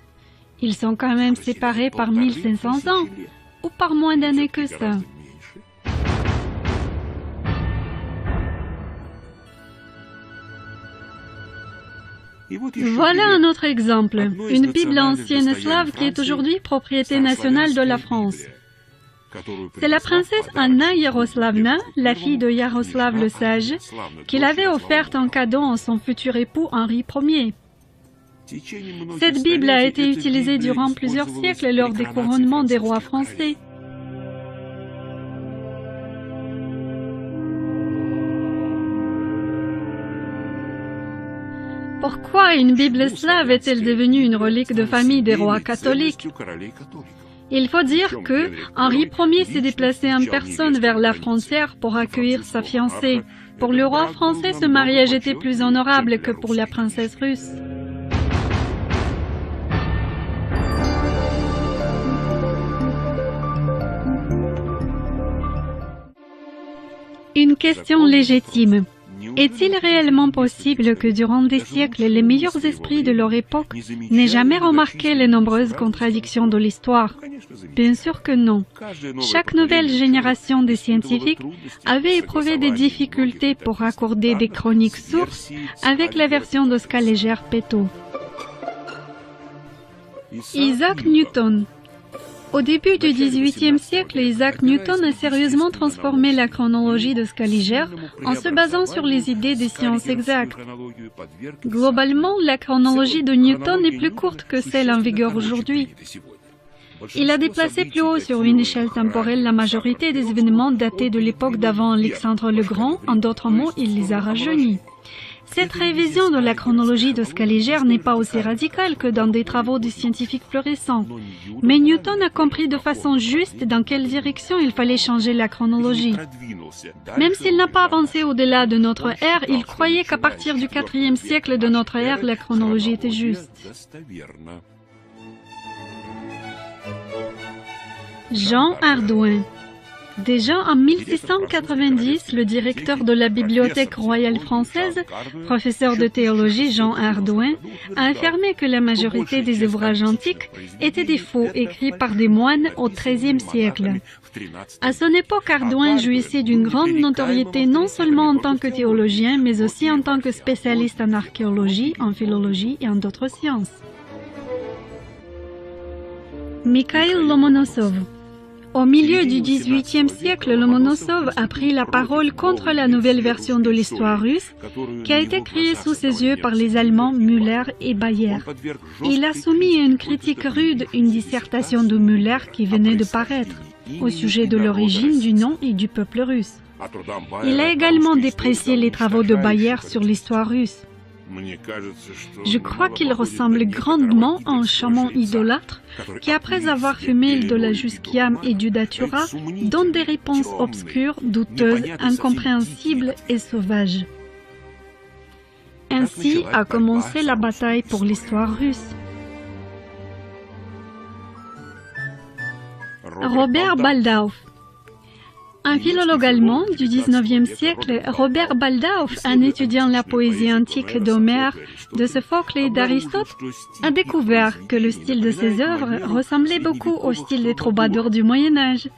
Ils sont quand même séparés par 1500 ans, ou par moins d'années que ça. Voilà un autre exemple, une Bible ancienne slave qui est aujourd'hui propriété nationale de la France. C'est la princesse Anna Yaroslavna, la fille de Yaroslav le Sage, qui l'avait offerte en cadeau à son futur époux Henri Ier. Cette Bible a été utilisée durant plusieurs siècles lors des couronnements des rois français. Pourquoi une Bible slave est-elle devenue une relique de famille des rois catholiques? Il faut dire que Henri Ier s'est déplacé en personne vers la frontière pour accueillir sa fiancée. Pour le roi français, ce mariage était plus honorable que pour la princesse russe. Une question légitime. Est-il réellement possible que durant des siècles, les meilleurs esprits de leur époque n'aient jamais remarqué les nombreuses contradictions de l'histoire? Bien sûr que non. Chaque nouvelle génération de scientifiques avait éprouvé des difficultés pour accorder des chroniques sources avec la version de Scaliger-Peto. Isaac Newton. Au début du XVIIIe siècle, Isaac Newton a sérieusement transformé la chronologie de Scaliger en se basant sur les idées des sciences exactes. Globalement, la chronologie de Newton est plus courte que celle en vigueur aujourd'hui. Il a déplacé plus haut sur une échelle temporelle la majorité des événements datés de l'époque d'avant Alexandre le Grand, en d'autres mots, il les a rajeunis. Cette révision de la chronologie de Scaliger n'est pas aussi radicale que dans des travaux de scientifiques plus récents. Mais Newton a compris de façon juste dans quelle direction il fallait changer la chronologie. Même s'il n'a pas avancé au-delà de notre ère, il croyait qu'à partir du IVe siècle de notre ère, la chronologie était juste. Jean Hardouin. Déjà en 1690, le directeur de la Bibliothèque royale française, professeur de théologie Jean Hardouin, a affirmé que la majorité des ouvrages antiques étaient des faux écrits par des moines au XIIIe siècle. À son époque, Hardouin jouissait d'une grande notoriété non seulement en tant que théologien, mais aussi en tant que spécialiste en archéologie, en philologie et en d'autres sciences. Mikhail Lomonosov. Au milieu du XVIIIe siècle, Lomonosov a pris la parole contre la nouvelle version de l'histoire russe qui a été créée sous ses yeux par les Allemands Müller et Bayer. Il a soumis à une critique rude une dissertation de Müller qui venait de paraître au sujet de l'origine du nom et du peuple russe. Il a également déprécié les travaux de Bayer sur l'histoire russe. Je crois qu'il ressemble grandement à un chaman idolâtre qui, après avoir fumé de la jusquiame et du datura, donne des réponses obscures, douteuses, incompréhensibles et sauvages. Ainsi a commencé la bataille pour l'histoire russe. Robert Baldauf. Un philologue allemand du XIXe siècle, Robert Baldauf, en étudiant la poésie antique d'Homère, de Sophocle et d'Aristote, a découvert que le style de ses œuvres ressemblait beaucoup au style des troubadours du Moyen-Âge.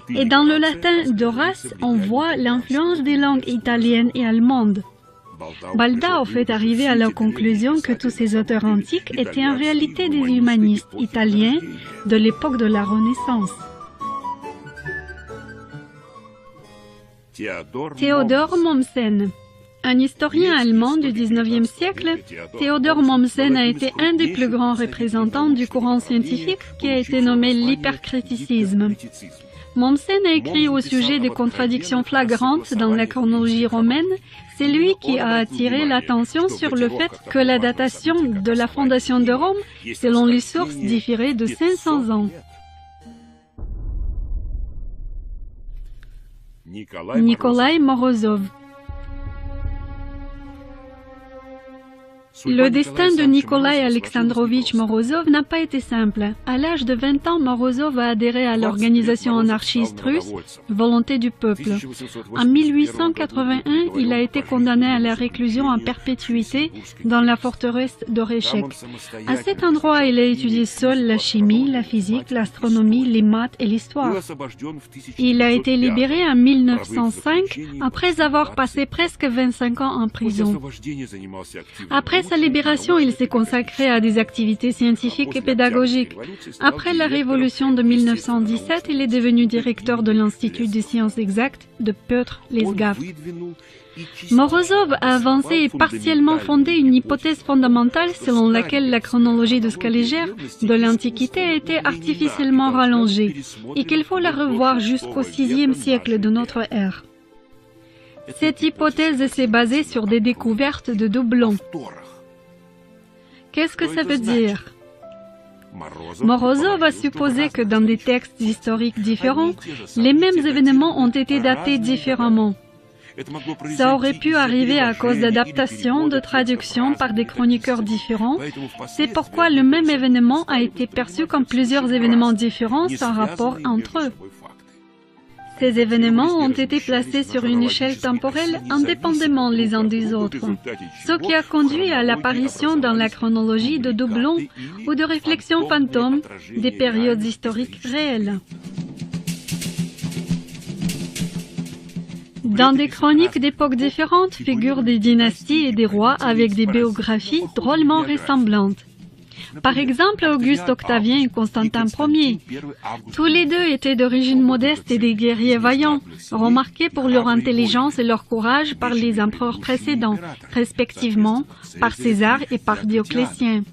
Et dans le latin d'Horace, on voit l'influence des langues italiennes et allemandes. Baldauf est arrivé à la conclusion que tous ces auteurs antiques étaient en réalité des humanistes italiens de l'époque de la Renaissance. Theodor Mommsen. Un historien allemand du XIXe siècle, Theodor Mommsen a été un des plus grands représentants du courant scientifique qui a été nommé l'hypercriticisme. Mommsen a écrit au sujet des contradictions flagrantes dans la chronologie romaine. C'est lui qui a attiré l'attention sur le fait que la datation de la fondation de Rome, selon les sources, différait de 500 ans. Nikolai Morozov. Le destin de Nikolai Alexandrovitch Morozov n'a pas été simple. À l'âge de 20 ans, Morozov a adhéré à l'organisation anarchiste russe Volonté du peuple. En 1881, il a été condamné à la réclusion en perpétuité dans la forteresse d'Oreshek. À cet endroit, il a étudié seul la chimie, la physique, l'astronomie, les maths et l'histoire. Il a été libéré en 1905 après avoir passé presque 25 ans en prison. Après sa libération, il s'est consacré à des activités scientifiques et pédagogiques. Après la révolution de 1917, il est devenu directeur de l'Institut des sciences exactes de Pёtr-Lesgav. Morozov a avancé et partiellement fondé une hypothèse fondamentale selon laquelle la chronologie de Scaliger de l'Antiquité a été artificiellement rallongée et qu'il faut la revoir jusqu'au VIe siècle de notre ère. Cette hypothèse s'est basée sur des découvertes de doublons. Qu'est-ce que ça veut dire? Morozov a supposé que dans des textes historiques différents, les mêmes événements ont été datés différemment. Ça aurait pu arriver à cause d'adaptations, de traductions par des chroniqueurs différents. C'est pourquoi le même événement a été perçu comme plusieurs événements différents sans rapport entre eux. Ces événements ont été placés sur une échelle temporelle indépendamment les uns des autres, ce qui a conduit à l'apparition dans la chronologie de doublons ou de réflexions fantômes des périodes historiques réelles. Dans des chroniques d'époques différentes figurent des dynasties et des rois avec des biographies drôlement ressemblantes. Par exemple, Auguste Octavien et Constantin Ier. Tous les deux étaient d'origine modeste et des guerriers vaillants, remarqués pour leur intelligence et leur courage par les empereurs précédents, respectivement par César et par Dioclétien.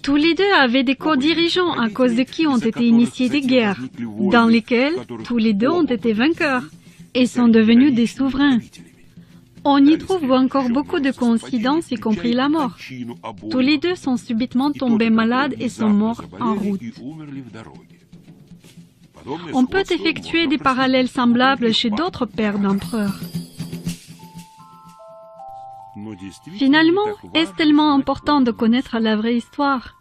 Tous les deux avaient des co-dirigeants à cause de qui ont été initiées des guerres, dans lesquelles tous les deux ont été vainqueurs et sont devenus des souverains. On y trouve encore beaucoup de coïncidences, y compris la mort. Tous les deux sont subitement tombés malades et sont morts en route. On peut effectuer des parallèles semblables chez d'autres pères d'empereurs. Finalement, est-ce tellement important de connaître la vraie histoire?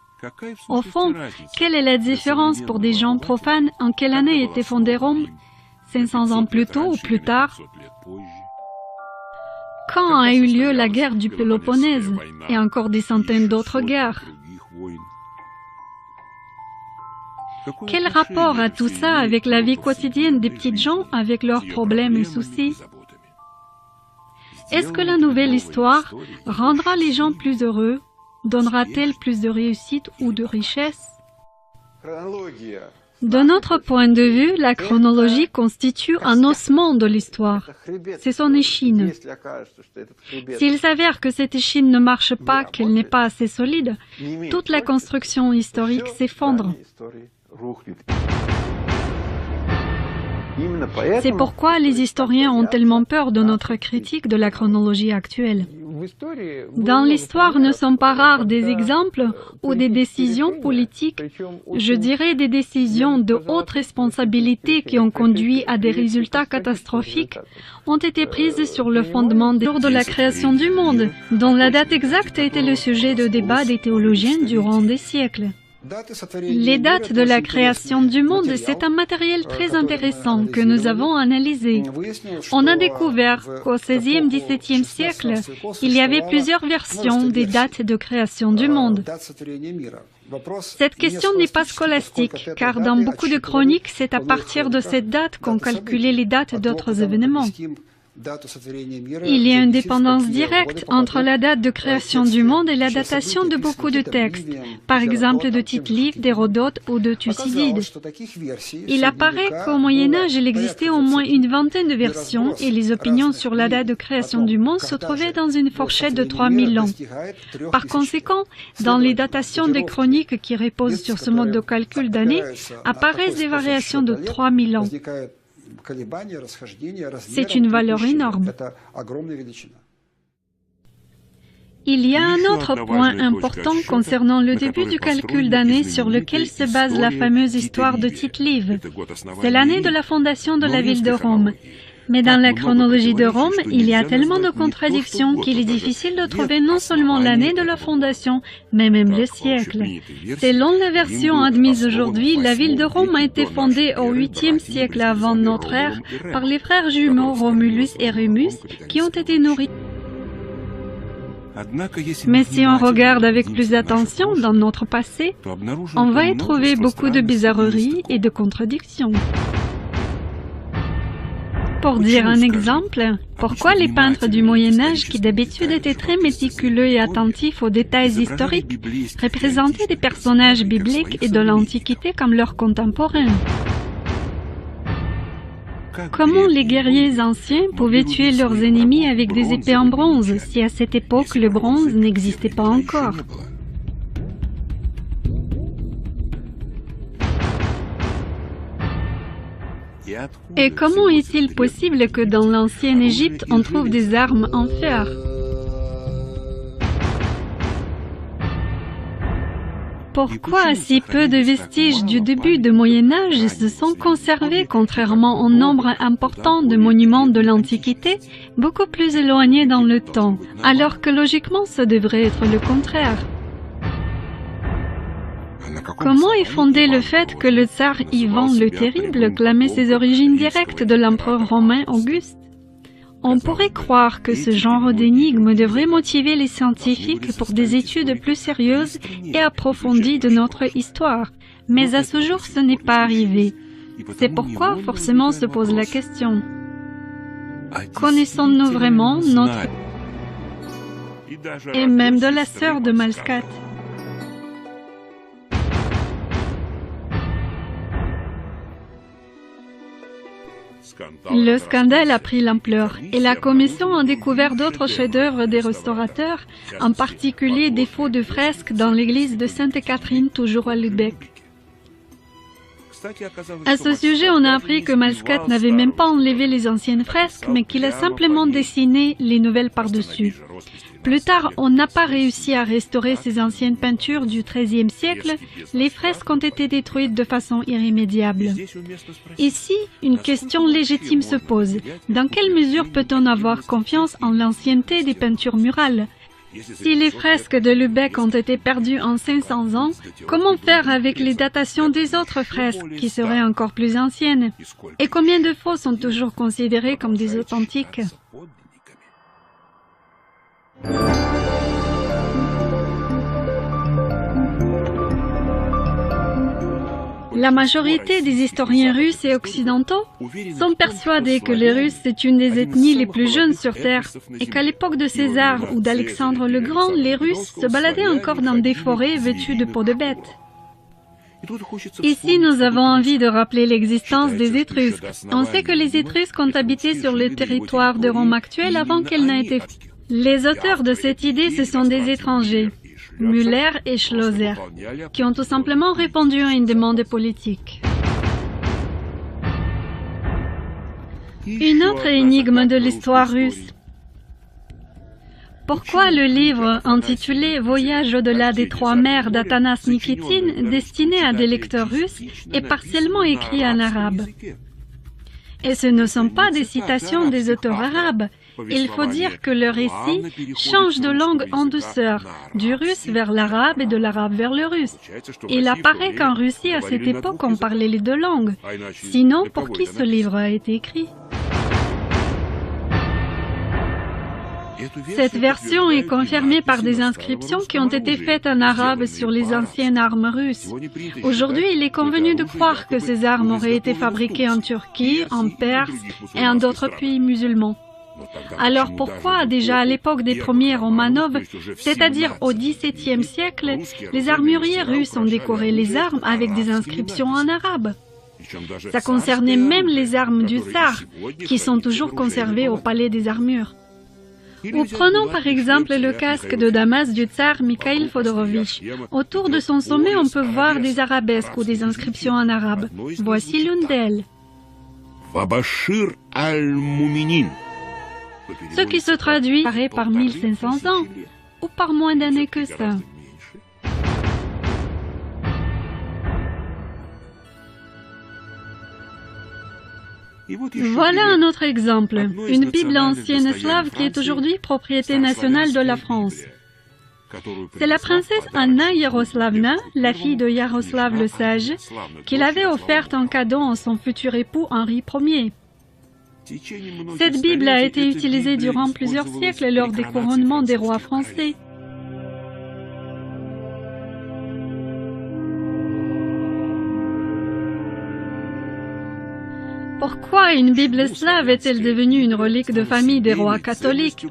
Au fond, quelle est la différence pour des gens profanes en quelle année était fondée Rome? 500 ans plus tôt ou plus tard? Quand a eu lieu la guerre du Péloponnèse et encore des centaines d'autres guerres? Quel rapport a tout ça avec la vie quotidienne des petites gens, avec leurs problèmes et soucis? Est-ce que la nouvelle histoire rendra les gens plus heureux? Donnera-t-elle plus de réussite ou de richesse? De notre point de vue, la chronologie constitue un ossement de l'histoire. C'est son échine. S'il s'avère que cette échine ne marche pas, qu'elle n'est pas assez solide, toute la construction historique s'effondre. C'est pourquoi les historiens ont tellement peur de notre critique de la chronologie actuelle. Dans l'histoire ne sont pas rares des exemples où des décisions politiques, je dirais des décisions de haute responsabilité qui ont conduit à des résultats catastrophiques, ont été prises sur le fondement des jours de la création du monde, dont la date exacte a été le sujet de débat des théologiens durant des siècles. Les dates de la création du monde, c'est un matériel très intéressant que nous avons analysé. On a découvert qu'au XVIe, XVIIe siècle, il y avait plusieurs versions des dates de création du monde. Cette question n'est pas scolastique, car dans beaucoup de chroniques, c'est à partir de cette date qu'on calculait les dates d'autres événements. Il y a une dépendance directe entre la date de création du monde et la datation de beaucoup de textes, par exemple de Tite-Live, d'Hérodote ou de Thucydide. Il apparaît qu'au Moyen-Âge, il existait au moins une vingtaine de versions et les opinions sur la date de création du monde se trouvaient dans une fourchette de 3000 ans. Par conséquent, dans les datations des chroniques qui reposent sur ce mode de calcul d'années, apparaissent des variations de 3000 ans. C'est une valeur énorme. Il y a un autre point important concernant le début du calcul d'année sur lequel se base la fameuse histoire de Tite-Live. C'est l'année de la fondation de la ville de Rome. Mais dans la chronologie de Rome, il y a tellement de contradictions qu'il est difficile de trouver non seulement l'année de la fondation, mais même le siècle. Selon la version admise aujourd'hui, la ville de Rome a été fondée au 8e siècle avant notre ère par les frères jumeaux Romulus et Rémus qui ont été nourris. Mais si on regarde avec plus d'attention dans notre passé, on va y trouver beaucoup de bizarreries et de contradictions. Pour dire un exemple, pourquoi les peintres du Moyen-Âge, qui d'habitude étaient très méticuleux et attentifs aux détails historiques, représentaient des personnages bibliques et de l'Antiquité comme leurs contemporains? Comment les guerriers anciens pouvaient tuer leurs ennemis avec des épées en bronze, si à cette époque le bronze n'existait pas encore? Et comment est-il possible que dans l'ancienne Égypte, on trouve des armes en fer? Pourquoi si peu de vestiges du début du Moyen-Âge se sont conservés contrairement au nombre important de monuments de l'Antiquité, beaucoup plus éloignés dans le temps, alors que logiquement ce devrait être le contraire? Comment est fondé le fait que le tsar Ivan le Terrible clamait ses origines directes de l'empereur romain Auguste? On pourrait croire que ce genre d'énigme devrait motiver les scientifiques pour des études plus sérieuses et approfondies de notre histoire, mais à ce jour ce n'est pas arrivé. C'est pourquoi forcément se pose la question. Connaissons-nous vraiment notre... et même de la sœur de Malskat? Le scandale a pris l'ampleur et la commission a découvert d'autres chefs-d'œuvre des restaurateurs, en particulier des faux de fresques dans l'église de Sainte-Catherine, toujours à Lübeck. À ce sujet, on a appris que Malskat n'avait même pas enlevé les anciennes fresques, mais qu'il a simplement dessiné les nouvelles par-dessus. Plus tard, on n'a pas réussi à restaurer ces anciennes peintures du XIIIe siècle. Les fresques ont été détruites de façon irrémédiable. Ici, une question légitime se pose. Dans quelle mesure peut-on avoir confiance en l'ancienneté des peintures murales? Si les fresques de Lübeck ont été perdues en 500 ans, comment faire avec les datations des autres fresques, qui seraient encore plus anciennes? Et combien de faux sont toujours considérés comme des authentiques? La majorité des historiens russes et occidentaux sont persuadés que les Russes c'est une des ethnies les plus jeunes sur Terre et qu'à l'époque de César ou d'Alexandre le Grand, les Russes se baladaient encore dans des forêts vêtues de peaux de bêtes. Ici, nous avons envie de rappeler l'existence des Étrusques. On sait que les Étrusques ont habité sur le territoire de Rome actuel avant qu'elle n'ait été fondée. Les auteurs de cette idée, ce sont des étrangers, Müller et Schlosser, qui ont tout simplement répondu à une demande politique. Une autre énigme de l'histoire russe. Pourquoi le livre intitulé « Voyage au-delà des trois mers » d'Atanas Nikitine, destiné à des lecteurs russes, est partiellement écrit en arabe? Et ce ne sont pas des citations des auteurs arabes. Il faut dire que le récit change de langue en douceur, du russe vers l'arabe et de l'arabe vers le russe. Il apparaît qu'en Russie, à cette époque, on parlait les deux langues. Sinon, pour qui ce livre a été écrit? Cette version est confirmée par des inscriptions qui ont été faites en arabe sur les anciennes armes russes. Aujourd'hui, il est convenu de croire que ces armes auraient été fabriquées en Turquie, en Perse et en d'autres pays musulmans. Alors pourquoi, déjà à l'époque des premiers Romanov, c'est-à-dire au XVIIe siècle, les armuriers russes ont décoré les armes avec des inscriptions en arabe? Ça concernait même les armes du tsar, qui sont toujours conservées au palais des armures. Ou prenons par exemple le casque de Damas du tsar Mikhail Fodorovitch. Autour de son sommet, on peut voir des arabesques ou des inscriptions en arabe. Voici l'une d'elles. Ce qui se traduit par 1500 ans, ou par moins d'années que ça. Voilà un autre exemple, une Bible ancienne slave qui est aujourd'hui propriété nationale de la France. C'est la princesse Anna Yaroslavna, la fille de Yaroslav le Sage, qui l'avait offerte en cadeau à son futur époux Henri Ier. Cette Bible a été utilisée durant plusieurs siècles lors des couronnements des rois français. Pourquoi une Bible slave est-elle devenue une relique de famille des rois catholiques?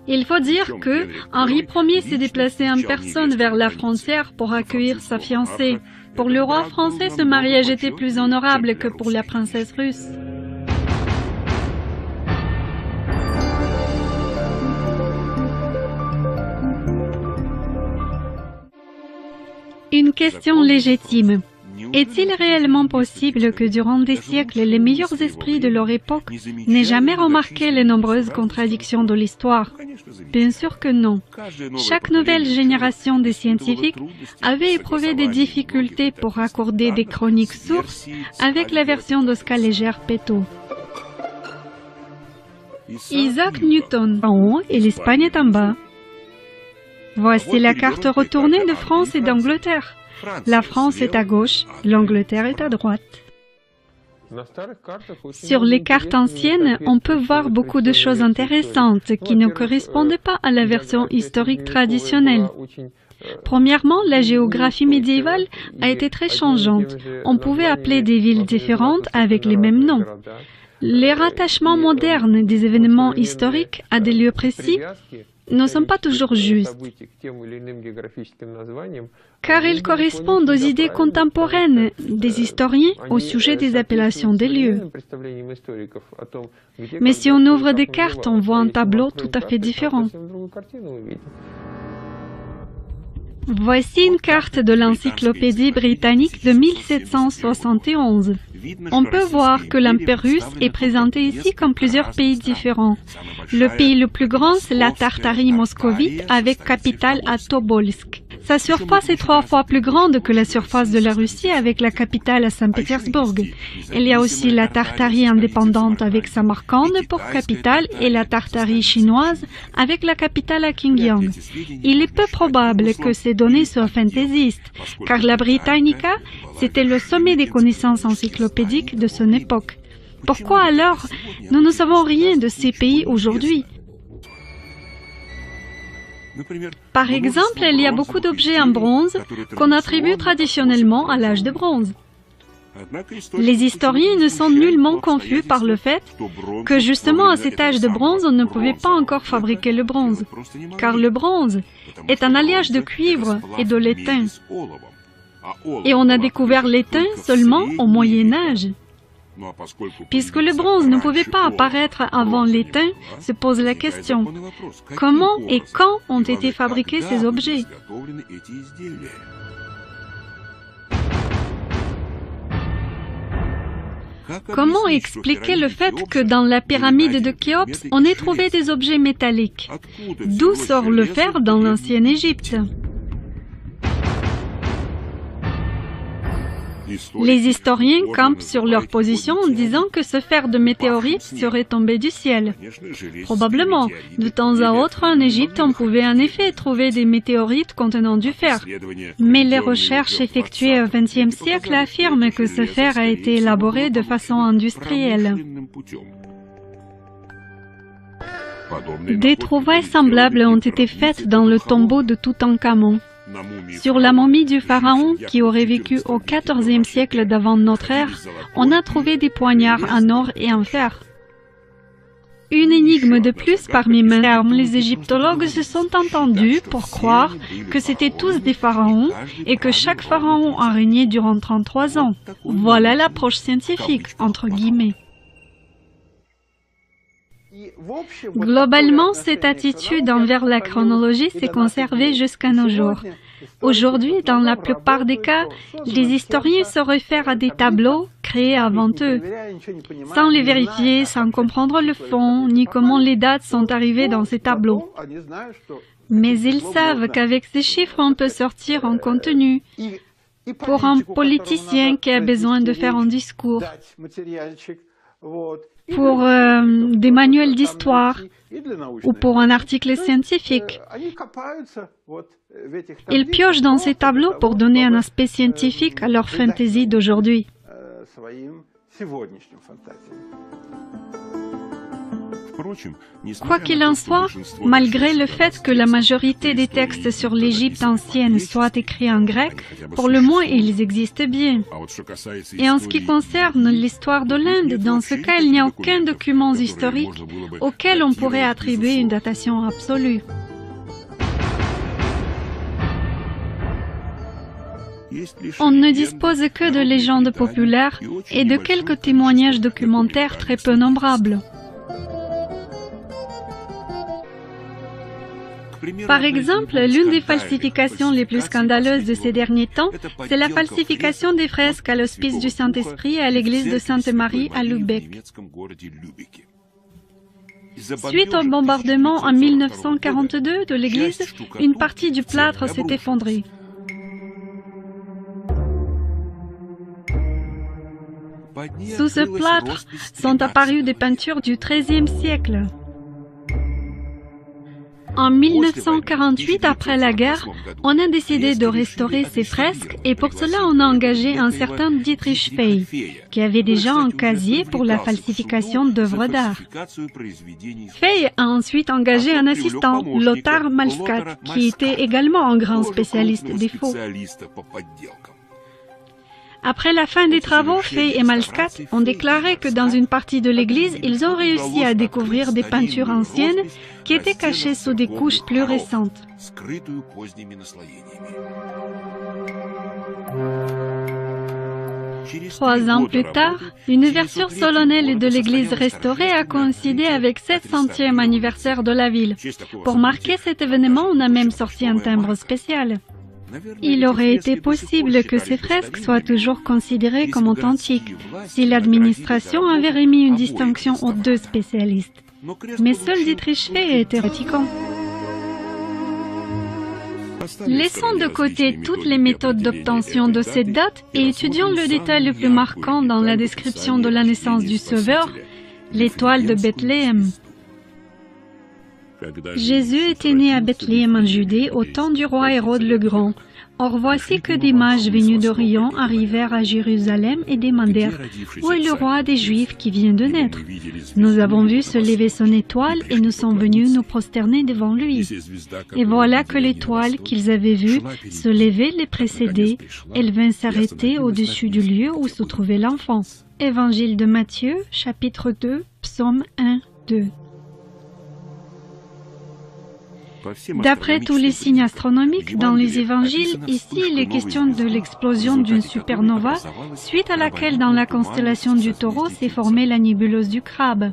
Il faut dire que Henri Ier s'est déplacé en personne vers la frontière pour accueillir sa fiancée. Pour le roi français, ce mariage était plus honorable que pour la princesse russe. Une question légitime. Est-il réellement possible que durant des siècles, les meilleurs esprits de leur époque n'aient jamais remarqué les nombreuses contradictions de l'histoire? Bien sûr que non. Chaque nouvelle génération de scientifiques avait éprouvé des difficultés pour raccorder des chroniques sources avec la version de Scaliger-Peto. Isaac Newton en haut et l'Espagne est en bas. Voici la carte retournée de France et d'Angleterre. La France est à gauche, l'Angleterre est à droite. Sur les cartes anciennes, on peut voir beaucoup de choses intéressantes qui ne correspondent pas à la version historique traditionnelle. Premièrement, la géographie médiévale a été très changeante. On pouvait appeler des villes différentes avec les mêmes noms. Les rattachements modernes des événements historiques à des lieux précis ne sont pas toujours justes, car ils correspondent aux idées contemporaines des historiens au sujet des appellations des lieux. Mais si on ouvre des cartes, on voit un tableau tout à fait différent. Voici une carte de l'Encyclopédie britannique de 1771. On peut voir que l'Empire russe est présenté ici comme plusieurs pays différents. Le pays le plus grand, c'est la Tartarie moscovite avec capitale à Tobolsk. Sa surface est 3 fois plus grande que la surface de la Russie avec la capitale à Saint-Pétersbourg. Il y a aussi la Tartarie indépendante avec Samarcande pour capitale et la Tartarie chinoise avec la capitale à Qingyang. Il est peu probable que ces données soient fantaisistes, car la Britannica, c'était le sommet des connaissances encyclopédiques de son époque. Pourquoi alors nous ne savons rien de ces pays aujourd'hui? Par exemple, il y a beaucoup d'objets en bronze qu'on attribue traditionnellement à l'âge de bronze. Les historiens ne sont nullement confus par le fait que justement à cet âge de bronze, on ne pouvait pas encore fabriquer le bronze, car le bronze est un alliage de cuivre et de l'étain. Et on a découvert l'étain seulement au Moyen Âge. Puisque le bronze ne pouvait pas apparaître avant l'étain, se pose la question, comment et quand ont été fabriqués ces objets? Comment expliquer le fait que dans la pyramide de Khéops, on ait trouvé des objets métalliques? D'où sort le fer dans l'ancienne Égypte? Les historiens campent sur leur position en disant que ce fer de météorite serait tombé du ciel. Probablement, de temps à autre en Égypte, on pouvait en effet trouver des météorites contenant du fer. Mais les recherches effectuées au XXe siècle affirment que ce fer a été élaboré de façon industrielle. Des trouvailles semblables ont été faites dans le tombeau de Toutankhamon. Sur la momie du pharaon qui aurait vécu au XIVe siècle d'avant notre ère, on a trouvé des poignards en or et en fer. Une énigme de plus parmi mes termes, les égyptologues se sont entendus pour croire que c'étaient tous des pharaons et que chaque pharaon a régné durant 33 ans. Voilà l'approche scientifique, entre guillemets. Globalement, cette attitude envers la chronologie s'est conservée jusqu'à nos jours. Aujourd'hui, dans la plupart des cas, les historiens se réfèrent à des tableaux créés avant eux, sans les vérifier, sans comprendre le fond, ni comment les dates sont arrivées dans ces tableaux. Mais ils savent qu'avec ces chiffres, on peut sortir un contenu pour un politicien qui a besoin de faire un discours, pour des manuels d'histoire ou pour un article scientifique. Ils piochent dans ces tableaux pour donner un aspect scientifique à leur fantaisie d'aujourd'hui. Quoi qu'il en soit, malgré le fait que la majorité des textes sur l'Égypte ancienne soient écrits en grec, pour le moins ils existent bien. Et en ce qui concerne l'histoire de l'Inde, dans ce cas, il n'y a aucun document historique auquel on pourrait attribuer une datation absolue. On ne dispose que de légendes populaires et de quelques témoignages documentaires très peu nombrables. Par exemple, l'une des falsifications les plus scandaleuses de ces derniers temps, c'est la falsification des fresques à l'Hospice du Saint-Esprit et à l'église de Sainte-Marie à Lübeck. Suite au bombardement en 1942 de l'église, une partie du plâtre s'est effondrée. Sous ce plâtre sont apparues des peintures du XIIIe siècle. En 1948, après la guerre, on a décidé de restaurer ces fresques et pour cela on a engagé un certain Dietrich Fey, qui avait déjà un casier pour la falsification d'œuvres d'art. Fey a ensuite engagé un assistant, Lothar Malskat, qui était également un grand spécialiste des faux. Après la fin des travaux, Fey et Malskat ont déclaré que dans une partie de l'église, ils ont réussi à découvrir des peintures anciennes qui étaient cachées sous des couches plus récentes. 3 ans plus tard, une ouverture solennelle de l'église restaurée a coïncidé avec le 700e anniversaire de la ville. Pour marquer cet événement, on a même sorti un timbre spécial. Il aurait été possible que ces fresques soient toujours considérées comme authentiques si l'administration avait remis une distinction aux 2 spécialistes. Mais seul Dietrich Fey était réticent. Laissons de côté toutes les méthodes d'obtention de cette date et étudions le détail le plus marquant dans la description de la naissance du Sauveur, l'étoile de Bethléem. Jésus était né à Bethléem en Judée au temps du roi Hérode le Grand. Or voici que des mages venus d'Orient arrivèrent à Jérusalem et demandèrent « Où est le roi des Juifs qui vient de naître ?» Nous avons vu se lever son étoile et nous sommes venus nous prosterner devant lui. Et voilà que l'étoile qu'ils avaient vue se lever les précédait. Elle vint s'arrêter au-dessus du lieu où se trouvait l'enfant. Évangile de Matthieu, chapitre 2, psaume 1, 2. D'après tous les signes astronomiques dans les évangiles, ici il est question de l'explosion d'une supernova, suite à laquelle dans la constellation du Taureau s'est formée la nébuleuse du Crabe.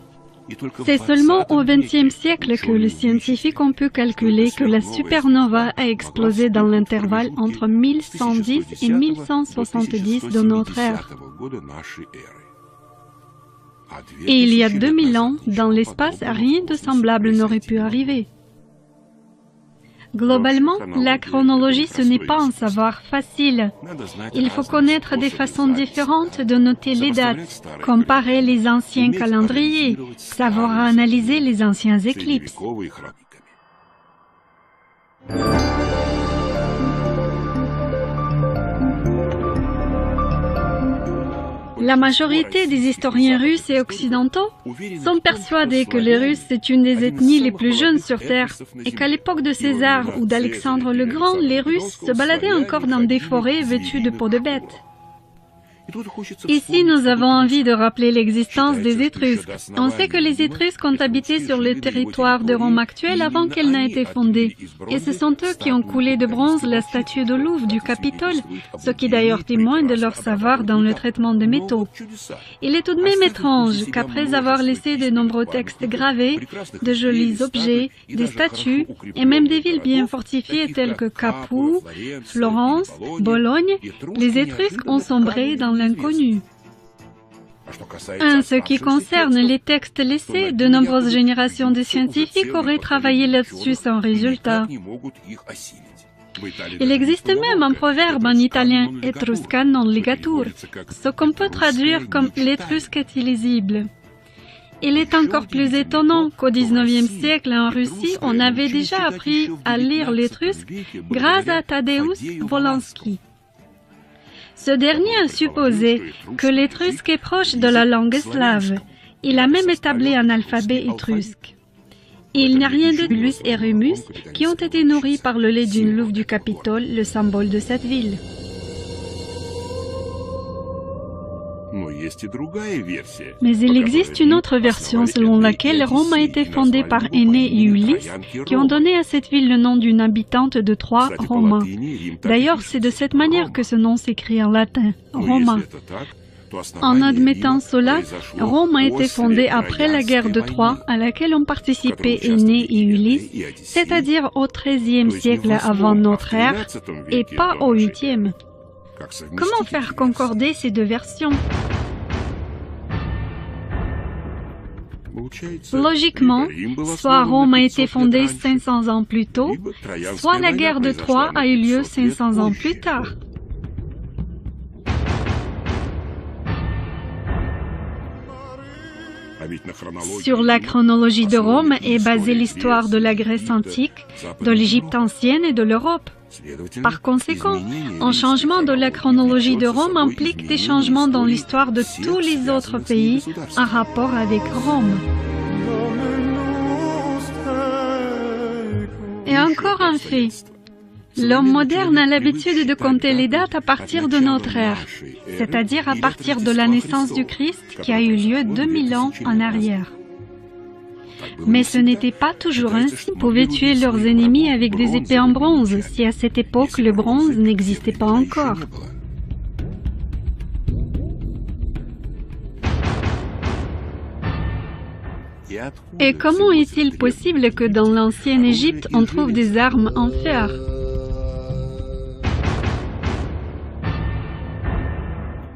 C'est seulement au XXe siècle que les scientifiques ont pu calculer que la supernova a explosé dans l'intervalle entre 1110 et 1170 de notre ère. Et il y a 2000 ans, dans l'espace, rien de semblable n'aurait pu arriver. Globalement, la chronologie, ce n'est pas un savoir facile. Il faut connaître des façons différentes de noter les dates, comparer les anciens calendriers, savoir analyser les anciens éclipses. La majorité des historiens russes et occidentaux sont persuadés que les Russes c'est une des ethnies les plus jeunes sur Terre et qu'à l'époque de César ou d'Alexandre le Grand, les Russes se baladaient encore dans des forêts vêtues de peaux de bêtes. Ici, nous avons envie de rappeler l'existence des Étrusques. On sait que les Étrusques ont habité sur le territoire de Rome actuel avant qu'elle n'ait été fondée. Et ce sont eux qui ont coulé de bronze la statue de Louvre du Capitole, ce qui d'ailleurs témoigne de leur savoir dans le traitement des métaux. Il est tout de même étrange qu'après avoir laissé de nombreux textes gravés, de jolis objets, des statues et même des villes bien fortifiées telles que Capoue, Florence, Bologne, les Étrusques ont sombré dans l'inconnu. En ce qui concerne les textes laissés, de nombreuses générations de scientifiques auraient travaillé là-dessus sans résultat. Il existe même un proverbe en italien, Etrusca non ligatur, ce qu'on peut traduire comme l'étrusque est illisible. Il est encore plus étonnant qu'au XIXe siècle en Russie, on avait déjà appris à lire l'étrusque grâce à Tadeusz Wolski. Ce dernier a supposé que l'étrusque est proche de la langue slave. Il a même établi un alphabet étrusque. Il n'y a rien de Romulus et Rémus qui ont été nourris par le lait d'une louve du Capitole, le symbole de cette ville. Mais il existe une autre version selon laquelle Rome a été fondée par Énée et Ulysse, qui ont donné à cette ville le nom d'une habitante de Troie, Roma. D'ailleurs, c'est de cette manière que ce nom s'écrit en latin, Roma. En admettant cela, Rome a été fondée après la guerre de Troie, à laquelle ont participé Énée et Ulysse, c'est-à-dire au XIIIe siècle avant notre ère, et pas au VIIIe. Comment faire concorder ces deux versions? Logiquement, soit Rome a été fondée 500 ans plus tôt, soit la guerre de Troie a eu lieu 500 ans plus tard. Sur la chronologie de Rome est basée l'histoire de la Grèce antique, de l'Égypte ancienne et de l'Europe. Par conséquent, un changement de la chronologie de Rome implique des changements dans l'histoire de tous les autres pays en rapport avec Rome. Et encore un fait. L'homme moderne a l'habitude de compter les dates à partir de notre ère, c'est-à-dire à partir de la naissance du Christ qui a eu lieu 2000 ans en arrière. Mais ce n'était pas toujours ainsi. Ils pouvaient tuer leurs ennemis avec des épées en bronze, si à cette époque le bronze n'existait pas encore. Et comment est-il possible que dans l'ancienne Égypte on trouve des armes en fer?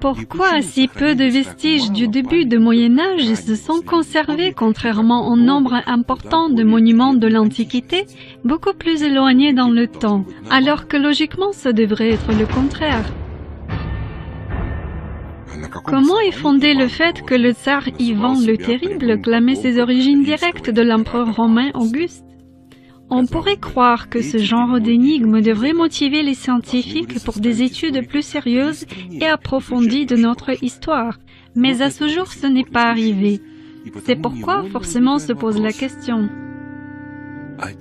Pourquoi si peu de vestiges du début du Moyen-Âge se sont conservés contrairement au nombre important de monuments de l'Antiquité, beaucoup plus éloignés dans le temps, alors que logiquement ce devrait être le contraire? Comment est fondé le fait que le tsar Ivan le Terrible clamait ses origines directes de l'empereur romain Auguste? On pourrait croire que ce genre d'énigme devrait motiver les scientifiques pour des études plus sérieuses et approfondies de notre histoire, mais à ce jour ce n'est pas arrivé. C'est pourquoi forcément se pose la question.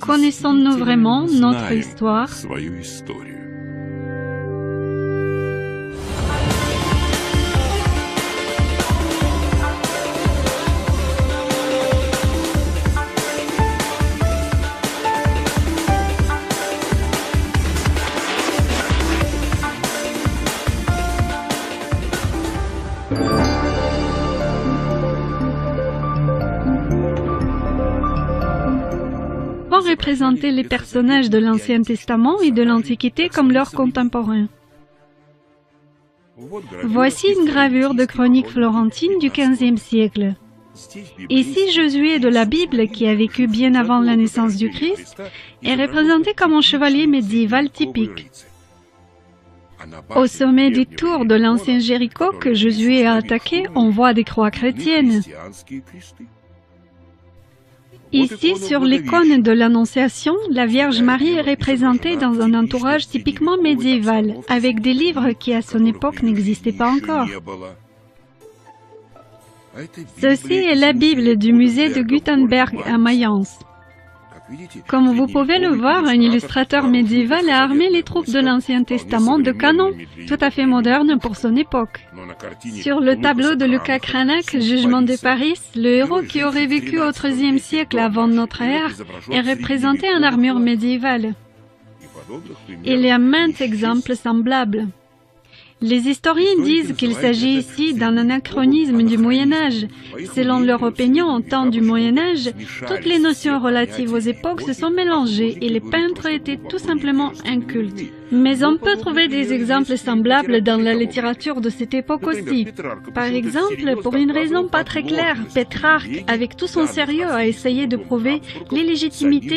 Connaissons-nous vraiment notre histoire? souvent représenter les personnages de l'Ancien Testament et de l'Antiquité comme leurs contemporains. Voici une gravure de chronique florentine du XVe siècle. Ici, Josué de la Bible, qui a vécu bien avant la naissance du Christ, est représenté comme un chevalier médiéval typique. Au sommet du tour de l'ancien Jéricho que Josué a attaqué, on voit des croix chrétiennes. Ici, sur l'icône de l'Annonciation, la Vierge Marie est représentée dans un entourage typiquement médiéval, avec des livres qui à son époque n'existaient pas encore. Ceci est la Bible du musée de Gutenberg à Mayence. Comme vous pouvez le voir, un illustrateur médiéval a armé les troupes de l'Ancien Testament de canons, tout à fait modernes pour son époque. Sur le tableau de Lucas Cranach, Jugement de Paris, le héros qui aurait vécu au XIIIe siècle avant notre ère est représenté en armure médiévale. Il y a maints exemples semblables. Les historiens disent qu'il s'agit ici d'un anachronisme du Moyen-Âge. Selon leur opinion, au temps du Moyen-Âge, toutes les notions relatives aux époques se sont mélangées et les peintres étaient tout simplement incultes. Mais on peut trouver des exemples semblables dans la littérature de cette époque aussi. Par exemple, pour une raison pas très claire, Pétrarque, avec tout son sérieux, a essayé de prouver l'illégitimité